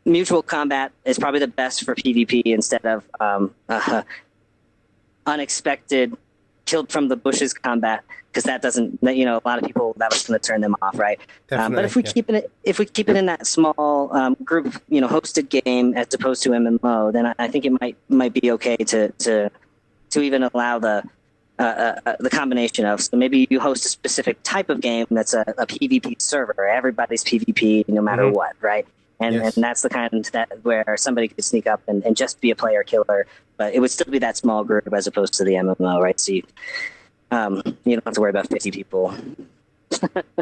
mutual combat is probably the best for PvP instead of unexpected killed from the bushes combat, because that doesn't, a lot of people, that was going to turn them off, right? But if we keep it in that small group, hosted game as opposed to MMO, then I think it might be okay to even allow the combination of. So maybe you host a specific type of game that's a PvP server. Everybody's PvP no matter what, right? And that's the kind where somebody could sneak up and just be a player killer, but it would still be that small group as opposed to the MMO, right? So you don't have to worry about 50 people.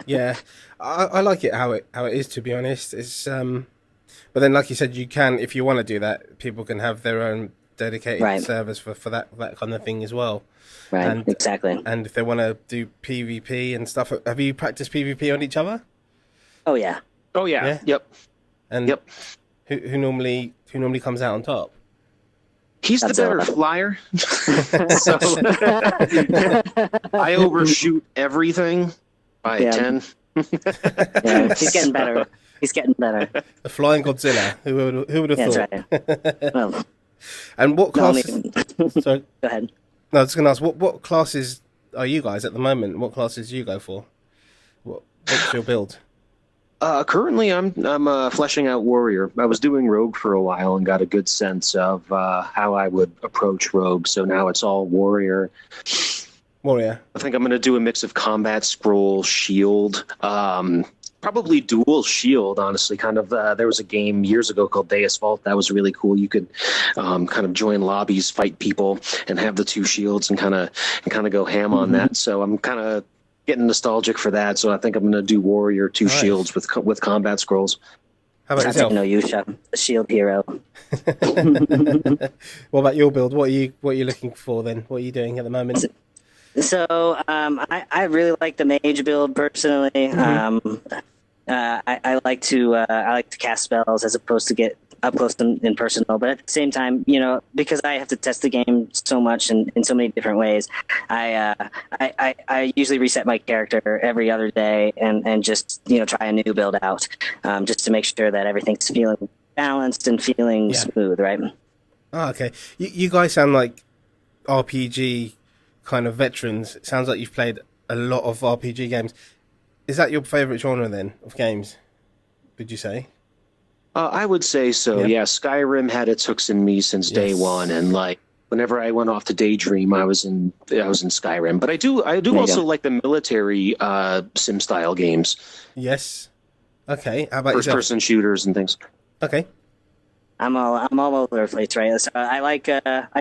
Yeah, I like it how it is, to be honest. It's but then, like you said, you can, if you want to do that, people can have their own dedicated servers for that kind of thing as well. Right, and, exactly. And if they want to do PvP and stuff, have you practiced PvP on each other? Oh yeah. Yep. And who normally comes out on top? He's the better flyer. So I overshoot everything by 10. He's getting better. The flying Godzilla. Who would have thought? That's right. Well, and what class? Sorry. Go ahead. No, I was going to ask, what classes are you guys at the moment? What classes do you go for? What's your build? Currently, I'm fleshing out warrior. I was doing rogue for a while and got a good sense of how I would approach rogue. So now it's all warrior. Warrior. I think I'm going to do a mix of combat, scroll, shield. Probably dual shield, honestly. Kind of. There was a game years ago called Deus Vault that was really cool. You could kind of join lobbies, fight people, and have the 2 shields and kind of go ham on that. So I'm kind of getting nostalgic for that, so I think I'm going to do warrior 2 shields with combat scrolls. How about yourself? Yusha, the shield hero. What about your build? What are you looking for then? What are you doing at the moment? So I really like the mage build personally. I like to cast spells as opposed to get up close and personal, but at the same time, because I have to test the game so much and in so many different ways, I usually reset my character every other day and just try a new build out, just to make sure that everything's feeling balanced and feeling smooth, right? Oh, okay. You guys sound like RPG kind of veterans. It sounds like you've played a lot of RPG games. Is that your favorite genre then of games? Would you say? I would say so. Yeah. Skyrim had its hooks in me since day one, and whenever I went off to daydream, I was in Skyrim. But I do also like the military sim style games. Yes. Okay. How about first person shooters and things? Okay. I'm all over the place, right? So I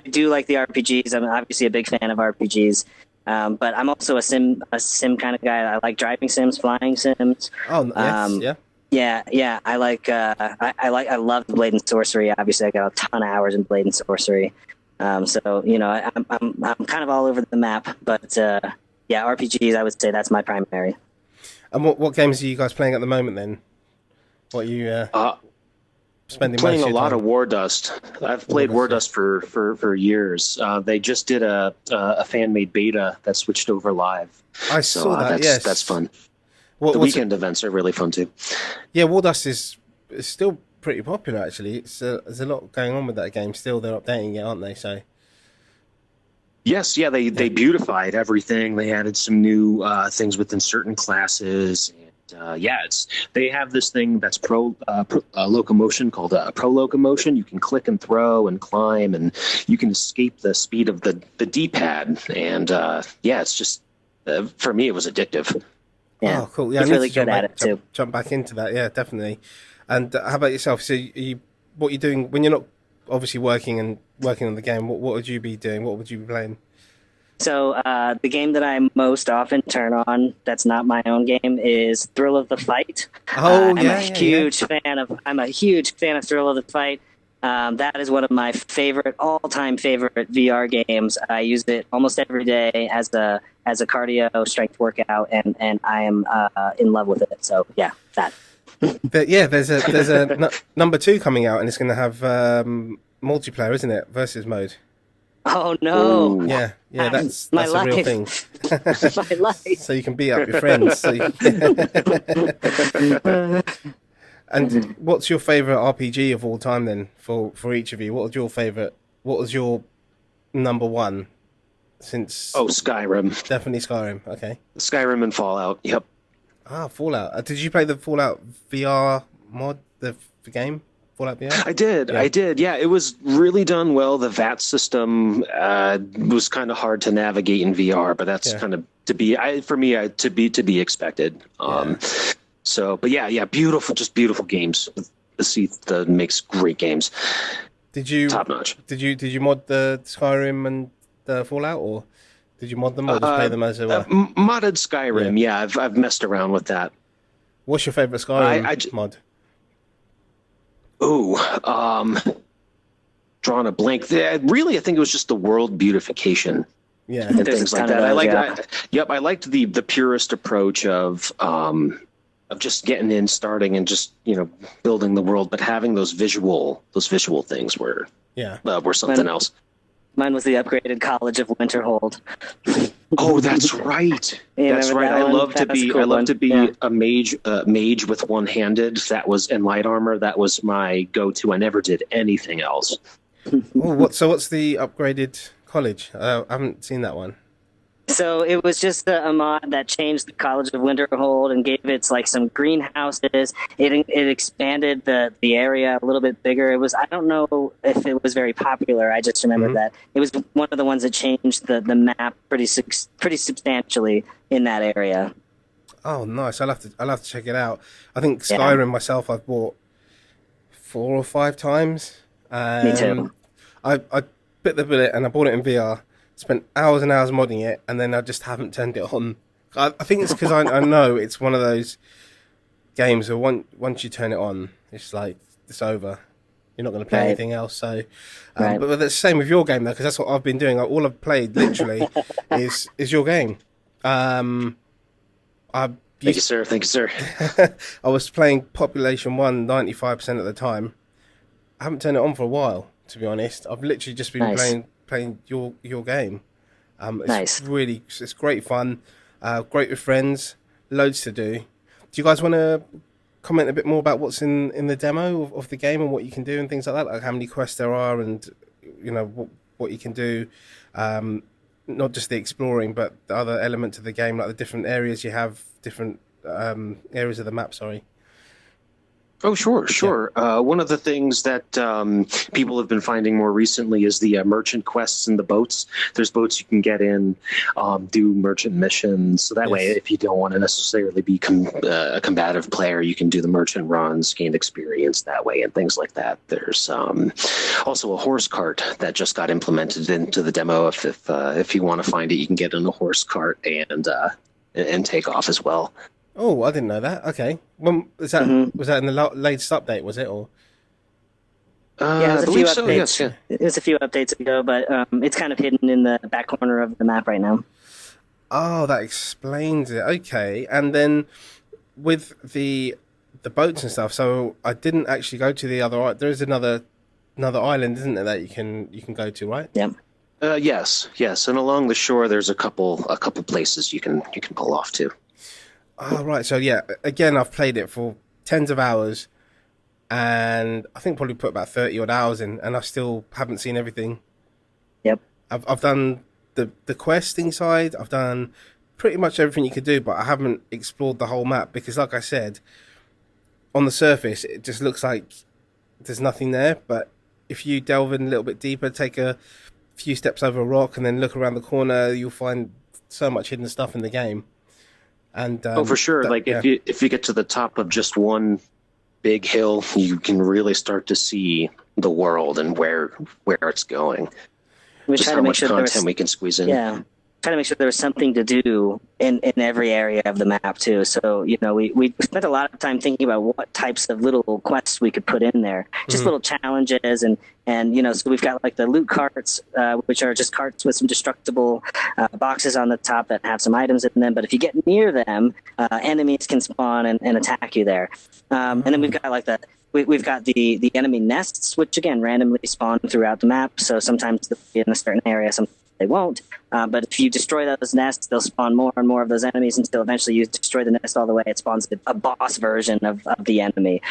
do like the RPGs. I'm obviously a big fan of RPGs. But I'm also a sim kind of guy. I like driving sims, flying sims. Oh, yes, yeah. Yeah. I love Blade and Sorcery. Obviously, I got a ton of hours in Blade and Sorcery. So I'm kind of all over the map. But yeah, RPGs. I would say that's my primary. And what games are you guys playing at the moment then? What are you spending Playing most of a your lot time? of War Dust. I've played War Dust for years. They just did a fan made beta that switched over live. I saw that. Yes, that's fun. The weekend events are really fun too. Yeah, War Dust is still pretty popular actually. There's a lot going on with that game still. They're updating it, aren't they? So yes, yeah, they beautified everything. They added some new things within certain classes. And they have this thing that's pro locomotion called pro locomotion. You can click and throw and climb, and you can escape the speed of the D-pad. And it's just for me, it was addictive. Yeah. Oh, cool. Yeah, he's really good at it too. Jump back into that. Yeah, definitely. And how about yourself? So, what you're doing when you're not obviously working on the game? What would you be doing? What would you be playing? So the game that I most often turn on that's not my own game is Thrill of the Fight. Oh, I'm a huge fan of Thrill of the Fight. That is one of my all-time favorite VR games. I use it almost every day as a cardio strength workout, and I am in love with it. So yeah, that. But yeah, there's a number 2 coming out, and it's going to have multiplayer, isn't it? Versus mode. Oh no! Ooh. Yeah, that's my a real thing. My life. So you can beat up your friends. And what's your favorite RPG of all time then? For each of you, what was your number 1? Since Skyrim. Definitely Skyrim. Okay. Skyrim and Fallout. Yep. Fallout. Did you play the Fallout VR mod, the game? Fallout VR? I did. Yeah, it was really done well. The VAT system was kind of hard to navigate in VR, but that's kind of to be expected. But yeah, beautiful games. The Seath makes great games. Top notch? Did you mod the Skyrim and the Fallout, or did you mod them, or just play them as they were? Modded Skyrim. Yeah, I've messed around with that. What's your favorite Skyrim mod? Drawing a blank. Really, I think it was just the world beautification. Yeah, and things like that. I liked the purest approach of just getting in, starting, and just building the world, but having those visual things were something else. Mine was the upgraded College of Winterhold. Oh, that's right. That's right. I love to be a mage with one-handed. That was in light armor. That was my go-to. I never did anything else. What's the upgraded college? I haven't seen that one. So it was just a mod that changed the College of Winterhold and gave it some greenhouses. It expanded the area a little bit bigger. I don't know if it was very popular. I just remember that it was one of the ones that changed the map pretty substantially in that area. Oh, nice! I'll have to check it out. I think Skyrim myself, I've bought 4 or 5 times. Me too. I bit the bullet and I bought it in VR. Spent hours and hours modding it, and then I just haven't turned it on. I think it's because I know it's one of those games where once you turn it on, it's over. You're not going to play anything else. So, but that's the same with your game though, because that's what I've been doing. All I've played literally is your game. Thank you, sir. I was playing Population 1 95% of the time. I haven't turned it on for a while, to be honest. I've literally just been playing your game. It's great fun, great with friends, loads to do. Do you guys want to comment a bit more about what's in the demo of the game and what you can do and things like that, like how many quests there are and what you can do, not just the exploring but the other elements of the game, like the different areas you have, different areas of the map, Oh, sure. One of the things that people have been finding more recently is the merchant quests in the boats. There's boats you can get in, do merchant missions. So that way, if you don't want to necessarily be a combative player, you can do the merchant runs, gain experience that way, and things like that. There's also a horse cart that just got implemented into the demo. If you want to find it, you can get in a horse cart and take off as well. Oh, I didn't know that. Okay. When was that? Mm-hmm. Was that in the latest update? Was it or? Yeah, it was I a few believe so. updates. Yes. Yeah. It was a few updates ago, but it's kind of hidden in the back corner of the map right now. Oh, that explains it. Okay, and then with the boats and stuff. So I didn't actually go to the other. There is another island, isn't there, that you can go to, right? Yeah. Yes, and along the shore, there's a couple places you can pull off to. Oh, right. So yeah, again, I've played it for tens of hours, and I think probably put about 30 odd hours in, and I still haven't seen everything. Yep. I've done the questing side. I've done pretty much everything you could do, but I haven't explored the whole map because, like I said, on the surface, it just looks like there's nothing there. But if you delve in a little bit deeper, take a few steps over a rock, and then look around the corner, you'll find so much hidden stuff in the game. And for sure. If you get to the top of just one big hill, you can really start to see the world and where it's going. We just try how to make much sure content we can squeeze in. Yeah. Try to make sure there was something to do in every area of the map too. So, we spent a lot of time thinking about what types of little quests we could put in there. Just little challenges and so we've got like the loot carts, which are just carts with some destructible boxes on the top that have some items in them. But if you get near them, enemies can spawn and attack you there. And then we've got like we've got the enemy nests, which again randomly spawn throughout the map. So sometimes they'll be in a certain area, sometimes they won't. But if you destroy those nests, they'll spawn more and more of those enemies until eventually you destroy the nest all the way. It spawns a boss version of the enemy.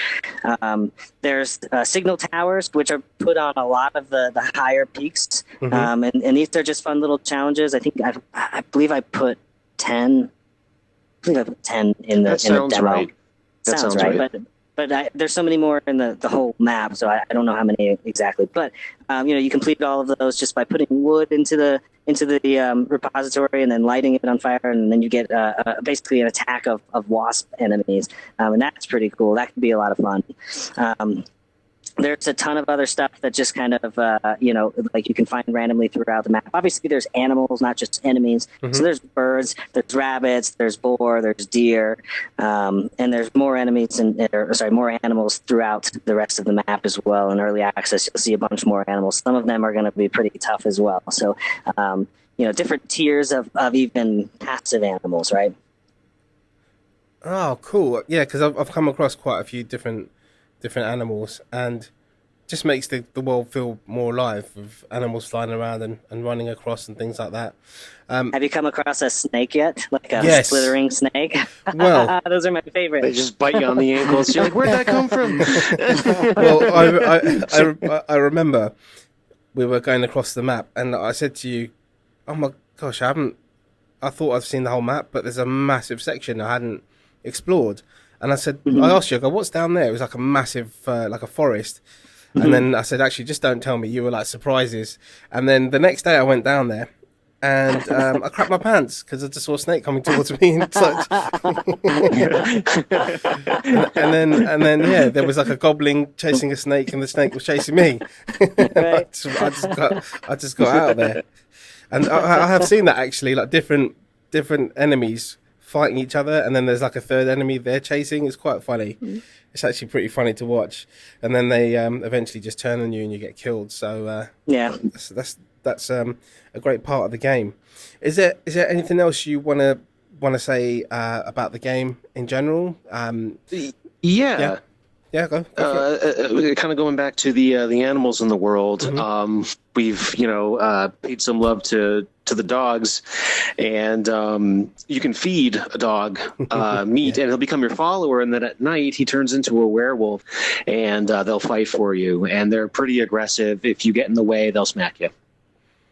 There's signal towers, which are put on a lot of the higher peaks. And these are just fun little challenges. I believe I put 10. I believe I put 10 in the demo. Right. That sounds right. But there's so many more in the whole map, so I don't know how many exactly. But you complete all of those just by putting wood into the repository and then lighting it on fire, and then you get basically an attack of wasp enemies, and that's pretty cool. That could be a lot of fun. There's a ton of other stuff that just kind of, like you can find randomly throughout the map. Obviously, there's animals, not just enemies. So there's birds, there's rabbits, there's boar, there's deer, and there's more more animals throughout the rest of the map as well. In early access, you'll see a bunch more animals. Some of them are going to be pretty tough as well. So, different tiers of even passive animals, right? Oh, cool. Yeah, because I've come across quite a few different animals, and just makes the world feel more alive with animals flying around and running across and things like that. Have you come across a snake yet? Like a Yes. slithering snake? Well, those are my favorite. They just bite you on the ankles. You're like, where'd that come from? well, I remember we were going across the map, and I said to you, "Oh my gosh, I thought I've seen the whole map, but there's a massive section I hadn't explored." And I said, I asked you, I go, "What's down there?" It was like a massive, like a forest. And then I said, "Actually, just don't tell me." You were like, "Surprises." And then the next day I went down there, and I crapped my pants because I just saw a snake coming towards me and such. and then yeah, there was like a goblin chasing a snake, and the snake was chasing me. I just got out of there, and I have seen that actually, like different enemies fighting each other, and then there's like a third enemy they're chasing. It's quite funny. It's actually pretty funny to watch, and then they eventually just turn on you and you get killed. So that's a great part of the game. Is there anything else you want to say about the game in general? Yeah, go kind of going back to the animals in the world. We've paid some love to the dogs, and you can feed a dog meat, and he'll become your follower. And then at night, he turns into a werewolf, and they'll fight for you. And they're pretty aggressive. If you get in the way, they'll smack you.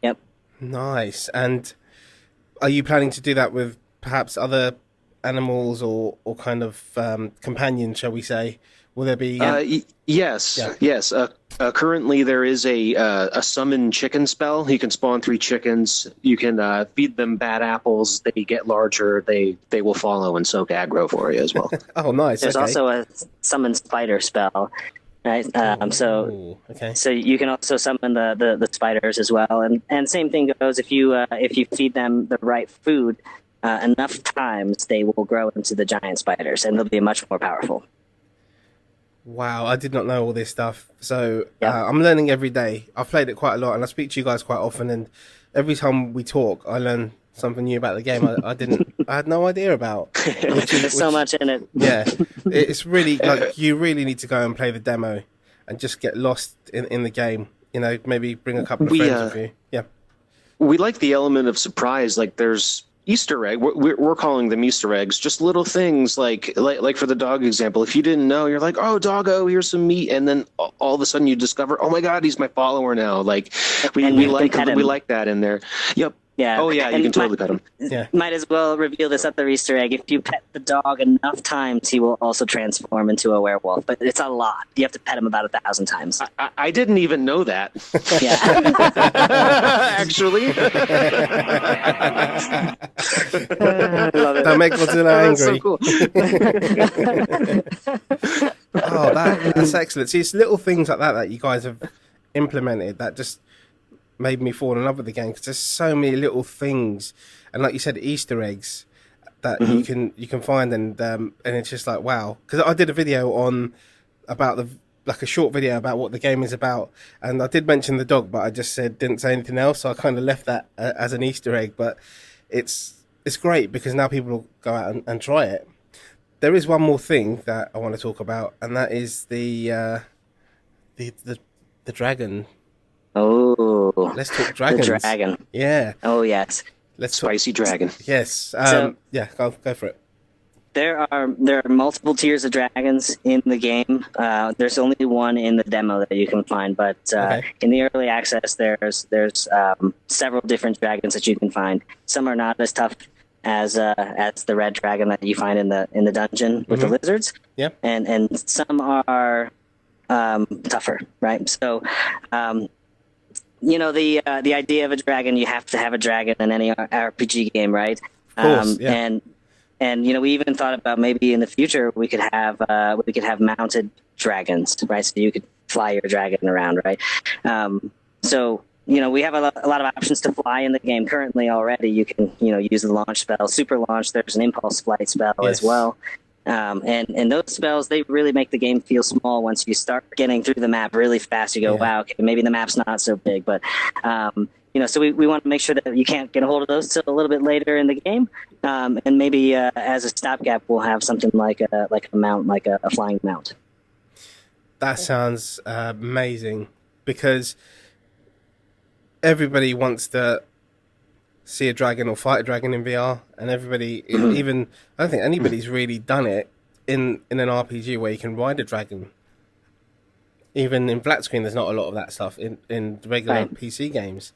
Yep. Nice. And are you planning to do that with perhaps other animals or kind of companions, shall we say? Will there be? Yes. Yeah. Yes. Currently, there is a summon chicken spell. You can spawn 3 chickens. You can feed them bad apples. They get larger. They will follow and soak aggro for you as well. Oh, nice. There's okay. also a summon spider spell, right? So you can also summon the spiders as well. And same thing goes if you feed them the right food. enough times, they will grow into the giant spiders, and they'll be much more powerful. Wow, I did not know all this stuff. So Yep. I'm learning every day. I've played it quite a lot, and I speak to you guys quite often. And every time we talk, I learn something new about the game. I had no idea about. There's so much in it. Yeah, it's really like you really need to go and play the demo, and just get lost in the game. You know, maybe bring a couple of friends with you. Yeah, We like the element of surprise. Like there's Easter egg. We're calling them Easter eggs. Just little things like for the dog example. If you didn't know, you're like, oh, doggo, here's some meat, and then all of a sudden you discover, oh my God, he's my follower now. Like we like that in there. Yep. Yeah. Oh yeah, you can totally pet him. Yeah. Might as well reveal this other Easter egg. If you pet the dog enough times, he will also transform into a werewolf. But it's a lot. You have to pet him about 1,000 times. I didn't even know that. Yeah. Actually. I love it. don't make Godzilla That's so angry. cool. Oh, that's excellent. See, it's little things like that you guys have implemented that just made me fall in love with the game, because there's so many little things, and like you said, Easter eggs that you can find, and it's just like wow. Because I did a video about a short video about what the game is about, and I did mention the dog, but I just didn't say anything else. So I kind of left that as an Easter egg, but it's great because now people will go out and try it. There is one more thing that I want to talk about, and that is the dragon. Oh. Let's talk dragons. The dragon. Yeah. Oh, yes. Let's talk. Spicy dragon. Yes. Yeah. Go for it. There are multiple tiers of dragons in the game. There's only one in the demo that you can find, but in the early access, there's several different dragons that you can find. Some are not as tough as the red dragon that you find in the dungeon with the lizards. Yeah. And some are tougher, right? So. The idea of a dragon, you have to have a dragon in any RPG game, right? Of course, yeah. And we even thought about maybe in the future we could have mounted dragons, right? So you could fly your dragon around, right? So we have a lot of options to fly in the game currently already. You can use the launch spell, super launch. There's an impulse flight spell as well. And those spells, they really make the game feel small once you start getting through the map really fast. You go, wow, okay, maybe the map's not so big. But, so we want to make sure that you can't get a hold of those till a little bit later in the game. And maybe as a stopgap, we'll have something like a mount, like a flying mount. That sounds amazing, because everybody wants to see a dragon or fight a dragon in VR, and everybody, even I don't think anybody's really done it in an RPG where you can ride a dragon. Even in flat screen, there's not a lot of that stuff in regular PC games.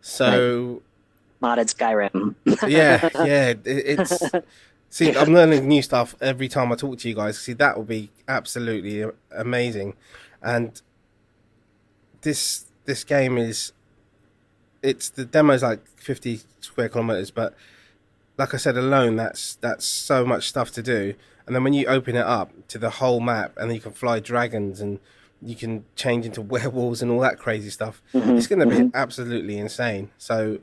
So, modded Skyrim. it's. See, I'm learning new stuff every time I talk to you guys. See, that would be absolutely amazing, and this game is. The demo's like 50 square kilometers, but like I said, alone that's so much stuff to do. And then when you open it up to the whole map, and then you can fly dragons and you can change into werewolves and all that crazy stuff, it's going to be absolutely insane. So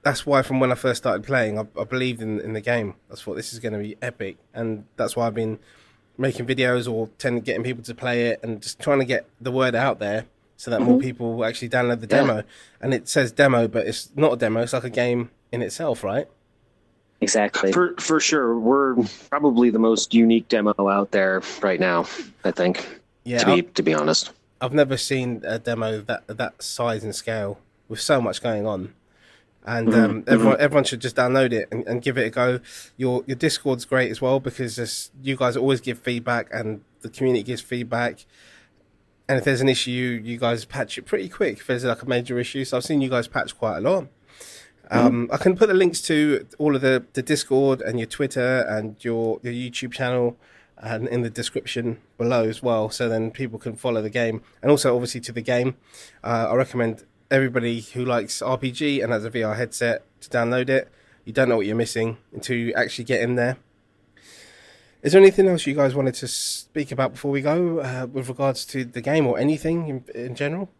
that's why from when I first started playing, I believed in the game. I thought this is going to be epic, and that's why I've been making videos or getting people to play it and just trying to get the word out there, so that more people will actually download the demo. And it says demo, but it's not a demo. It's like a game in itself, right? Exactly. For sure. We're probably the most unique demo out there right now, I think. Yeah. To be honest. I've never seen a demo that size and scale with so much going on. And everyone should just download it and give it a go. Your Discord's great as well, because you guys always give feedback and the community gives feedback. And if there's an issue, you guys patch it pretty quick if there's like a major issue. So I've seen you guys patch quite a lot. I can put the links to all of the Discord and your Twitter and your YouTube channel and in the description below as well. So then people can follow the game. And also obviously to the game. I recommend everybody who likes RPG and has a VR headset to download it. You don't know what you're missing until you actually get in there. Is there anything else you guys wanted to speak about before we go with regards to the game or anything in general?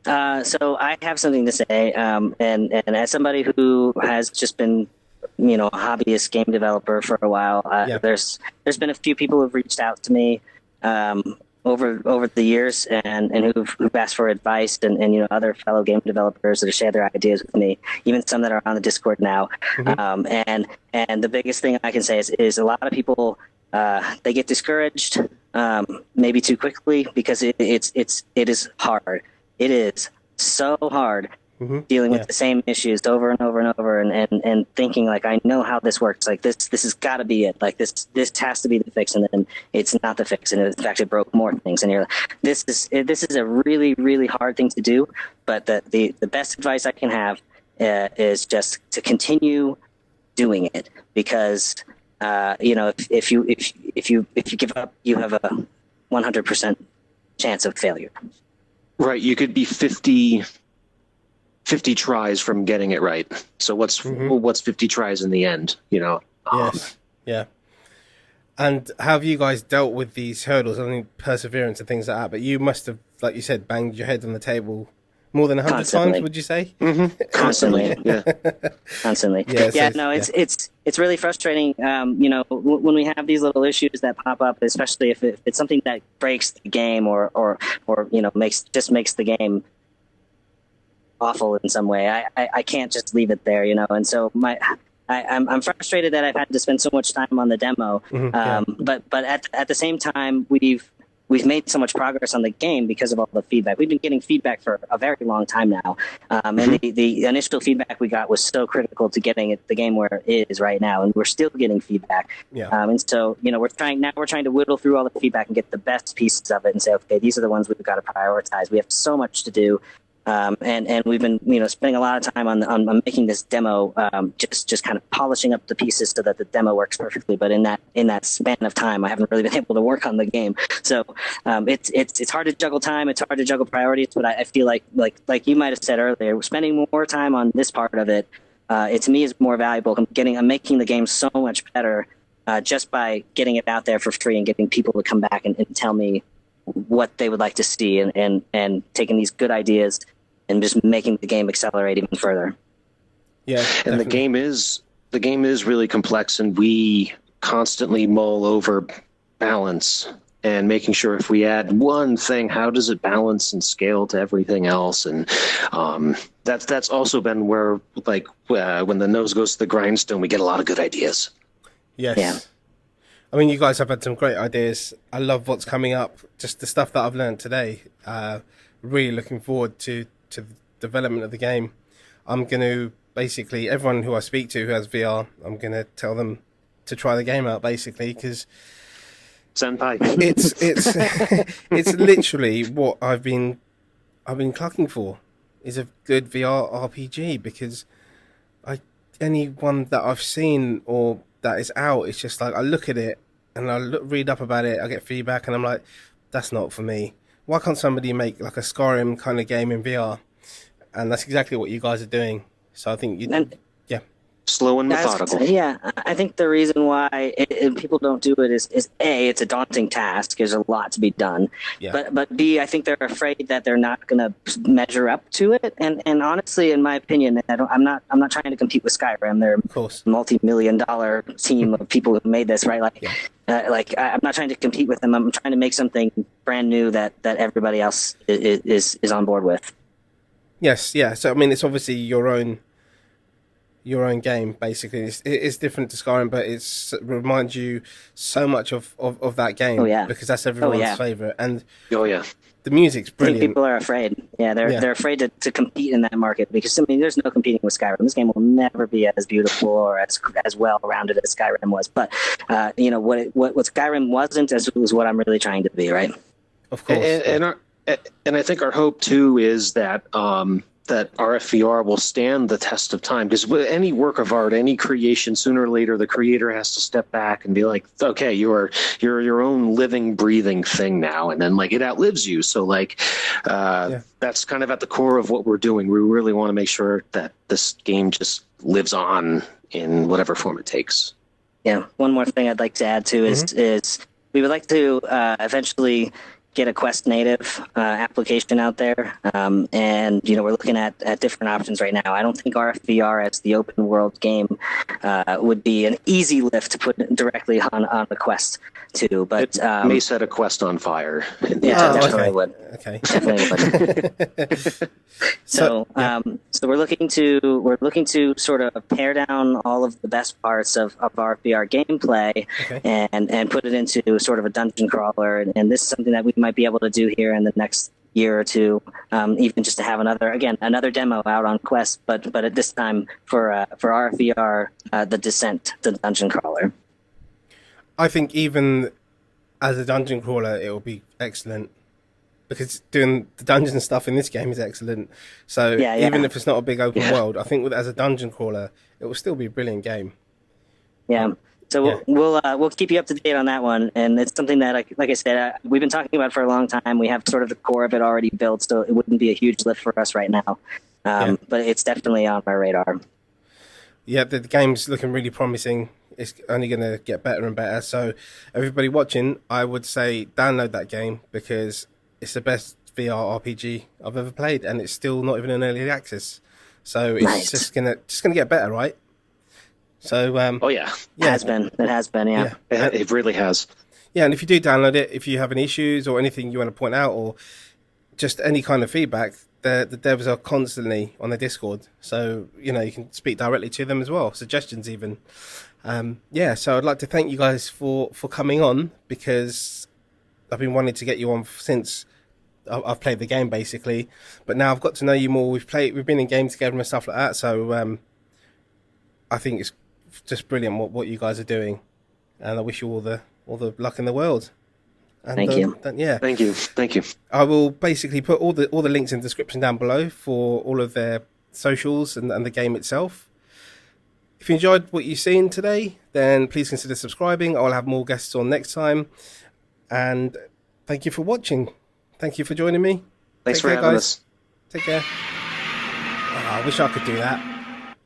So I have something to say, and as somebody who has just been, a hobbyist game developer for a while, there's been a few people who've reached out to me over the years and who've asked for advice, and other fellow game developers that have shared their ideas with me, even some that are on the Discord now. And the biggest thing I can say is a lot of people they get discouraged maybe too quickly because it is hard. It is so hard dealing with the same issues over and over and over, and thinking like, I know how this works. Like this has got to be it. Like this has to be the fix, and then it's not the fix, and in fact it broke more things. And you're like, this is a really, really hard thing to do. But the best advice I can have is just to continue doing it, because if you give up, you have a 100% chance of failure. Right, you could be 50 tries from getting it right. So what's 50 tries in the end, Yes, yeah. And how have you guys dealt with these hurdles? I mean, perseverance and things like that, but you must have, like you said, banged your head on the table more than 100 times, would you say? Constantly. Yeah. Constantly. It's really frustrating, when we have these little issues that pop up, especially if it's something that breaks the game or makes the game awful in some way. I can't just leave it there, and so I'm frustrated that I've had to spend so much time on the demo. But at the same time, we've made so much progress on the game because of all the feedback. We've been getting feedback for a very long time now. And the initial feedback we got was so critical to getting the game where it is right now. And we're still getting feedback. And so, we're trying to whittle through all the feedback and get the best pieces of it and say, okay, these are the ones we've got to prioritize. We have so much to do. And we've been, spending a lot of time on making this demo, just kind of polishing up the pieces so that the demo works perfectly. But in that span of time, I haven't really been able to work on the game. So it's hard to juggle time. It's hard to juggle priorities. But I feel like you might have said earlier, spending more time on this part of it, to me is more valuable. I'm making the game so much better just by getting it out there for free and getting people to come back and tell me what they would like to see, and taking these good ideas and just making the game accelerate even further. Yeah, and definitely. the game is really complex, and we constantly mull over balance and making sure if we add one thing, how does it balance and scale to everything else? And that's also been where, when the nose goes to the grindstone, we get a lot of good ideas. Yes. Yeah. I mean, you guys have had some great ideas. I love what's coming up. Just the stuff that I've learned today. Really looking forward to the development of the game. I'm going to basically, everyone who I speak to who has VR, I'm going to tell them to try the game out, basically, because Senpai. it's literally what I've been clucking for, is a good VR RPG, because any one that I've seen or that is out, it's just like I look at it and I read up about it, I get feedback, and I'm like, that's not for me. Why can't somebody make like a Skyrim kind of game in VR? And that's exactly what you guys are doing. So I think slow and methodical. I think the reason why people don't do it is A, it's a daunting task. There's a lot to be done. Yeah. But B, I think they're afraid that they're not going to measure up to it. And honestly, in my opinion, I'm not trying to compete with Skyrim. They're a multi-million-dollar team of people who made this, right? I'm not trying to compete with them. I'm trying to make something brand new that everybody else is on board with. Yes, yeah. So I mean, it's obviously your own game, basically. It's different to Skyrim, but it reminds you so much of that game. Because that's everyone's favorite. And the music's brilliant. I think people are afraid. They're afraid to compete in that market, because there's no competing with Skyrim. This game will never be as beautiful or as well rounded as Skyrim was. But what Skyrim wasn't is what I'm really trying to be, right? Of course. And I think our hope too is that that RFVR will stand the test of time, because with any work of art, any creation, sooner or later, the creator has to step back and be like, okay, you're your own living, breathing thing now. And then it outlives you. So that's kind of at the core of what we're doing. We really want to make sure that this game just lives on in whatever form it takes. Yeah. One more thing I'd like to add too is we would like to eventually get a Quest native application out there. And, we're looking at different options right now. I don't think RFVR as the open world game would be an easy lift to put directly on the Quest 2. But it may set a Quest on fire. Yeah, definitely would. Okay. Definitely would. So we're looking to sort of pare down all of the best parts of RFVR gameplay and put it into sort of a dungeon crawler. And this is something that we might be able to do here in the next year or two, even just to have another demo out on Quest, but at this time for RFVR, the Descent, the dungeon crawler. I think even as a dungeon crawler, it will be excellent. Because doing the dungeon stuff in this game is excellent. So even if it's not a big open world, I think as a dungeon crawler, it will still be a brilliant game. Yeah. So we'll keep you up to date on that one, and it's something that, like I said, we've been talking about for a long time. We have sort of the core of it already built, so it wouldn't be a huge lift for us right now. But it's definitely on our radar. Yeah, the game's looking really promising. It's only going to get better and better. So everybody watching, I would say download that game because it's the best VR RPG I've ever played, and it's still not even in early access. So it's just gonna get better, right? So it has been, yeah. It really has. Yeah, and if you do download it, if you have any issues or anything you want to point out, or just any kind of feedback, the devs are constantly on the Discord, so you can speak directly to them as well, suggestions even. So I'd like to thank you guys for coming on, because I've been wanting to get you on since I've played the game basically, but now I've got to know you more. We've been in games together and stuff like that, so I think it's just brilliant what you guys are doing, and I wish you all the luck in the world. And, thank you. Thank you. I will basically put all the links in the description down below for all of their socials and the game itself. If you enjoyed what you've seen today, then please consider subscribing. I'll have more guests on next time. And thank you for watching. Thank you for joining me. Thanks for having us. Take care. Oh, I wish I could do that.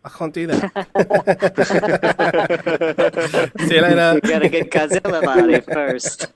I can't do that. See you later. You gotta get Godzilla body first.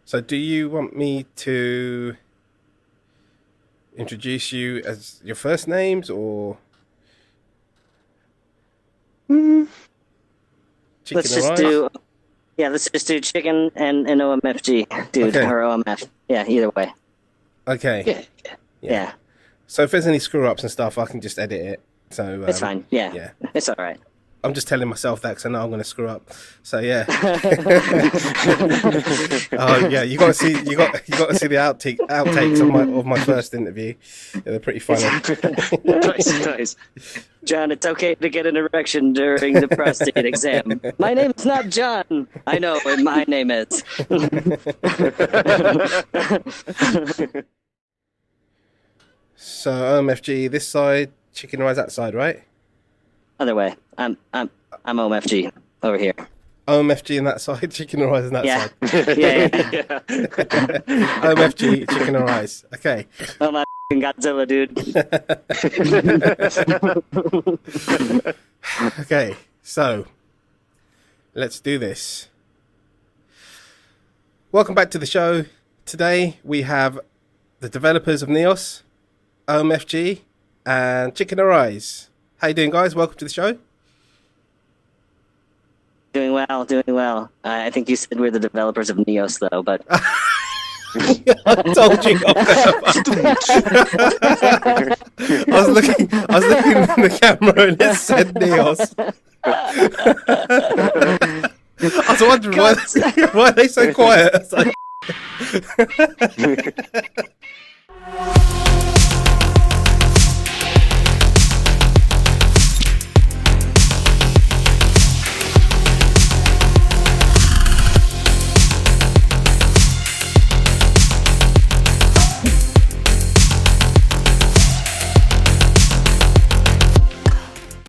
So do you want me to introduce you as your first names, or Let's Arise? just do Chicken and OMFG, dude, or OMF. Yeah, either way. Okay. Yeah. So if there's any screw ups and stuff, I can just edit it. So It's fine. Yeah. It's all right. I'm just telling myself that because I know I'm going to screw up. So yeah. Oh yeah, you got to see the outtakes of my first interview. Yeah, they're pretty funny. Nice. John, it's okay to get an erection during the prostate exam. My name's not John. I know what my name is. So OMFG this side, Chicken Arise that side, right? Other way. I'm OMFG over here. OMFG in that side, Chicken Arise in that Yeah. side. Yeah. OMFG, Chicken Arise. Okay. Oh my f***ing Godzilla, dude. Okay, so let's do this. Welcome back to the show. Today we have the developers of Neos, OMFG, and Chicken Arise. How you doing, guys? Welcome to the show. Doing well. I think you said we're the developers of Neos, though, but... I told you. I was looking in the camera and it said Neos. I was wondering why are they so quiet? I was like...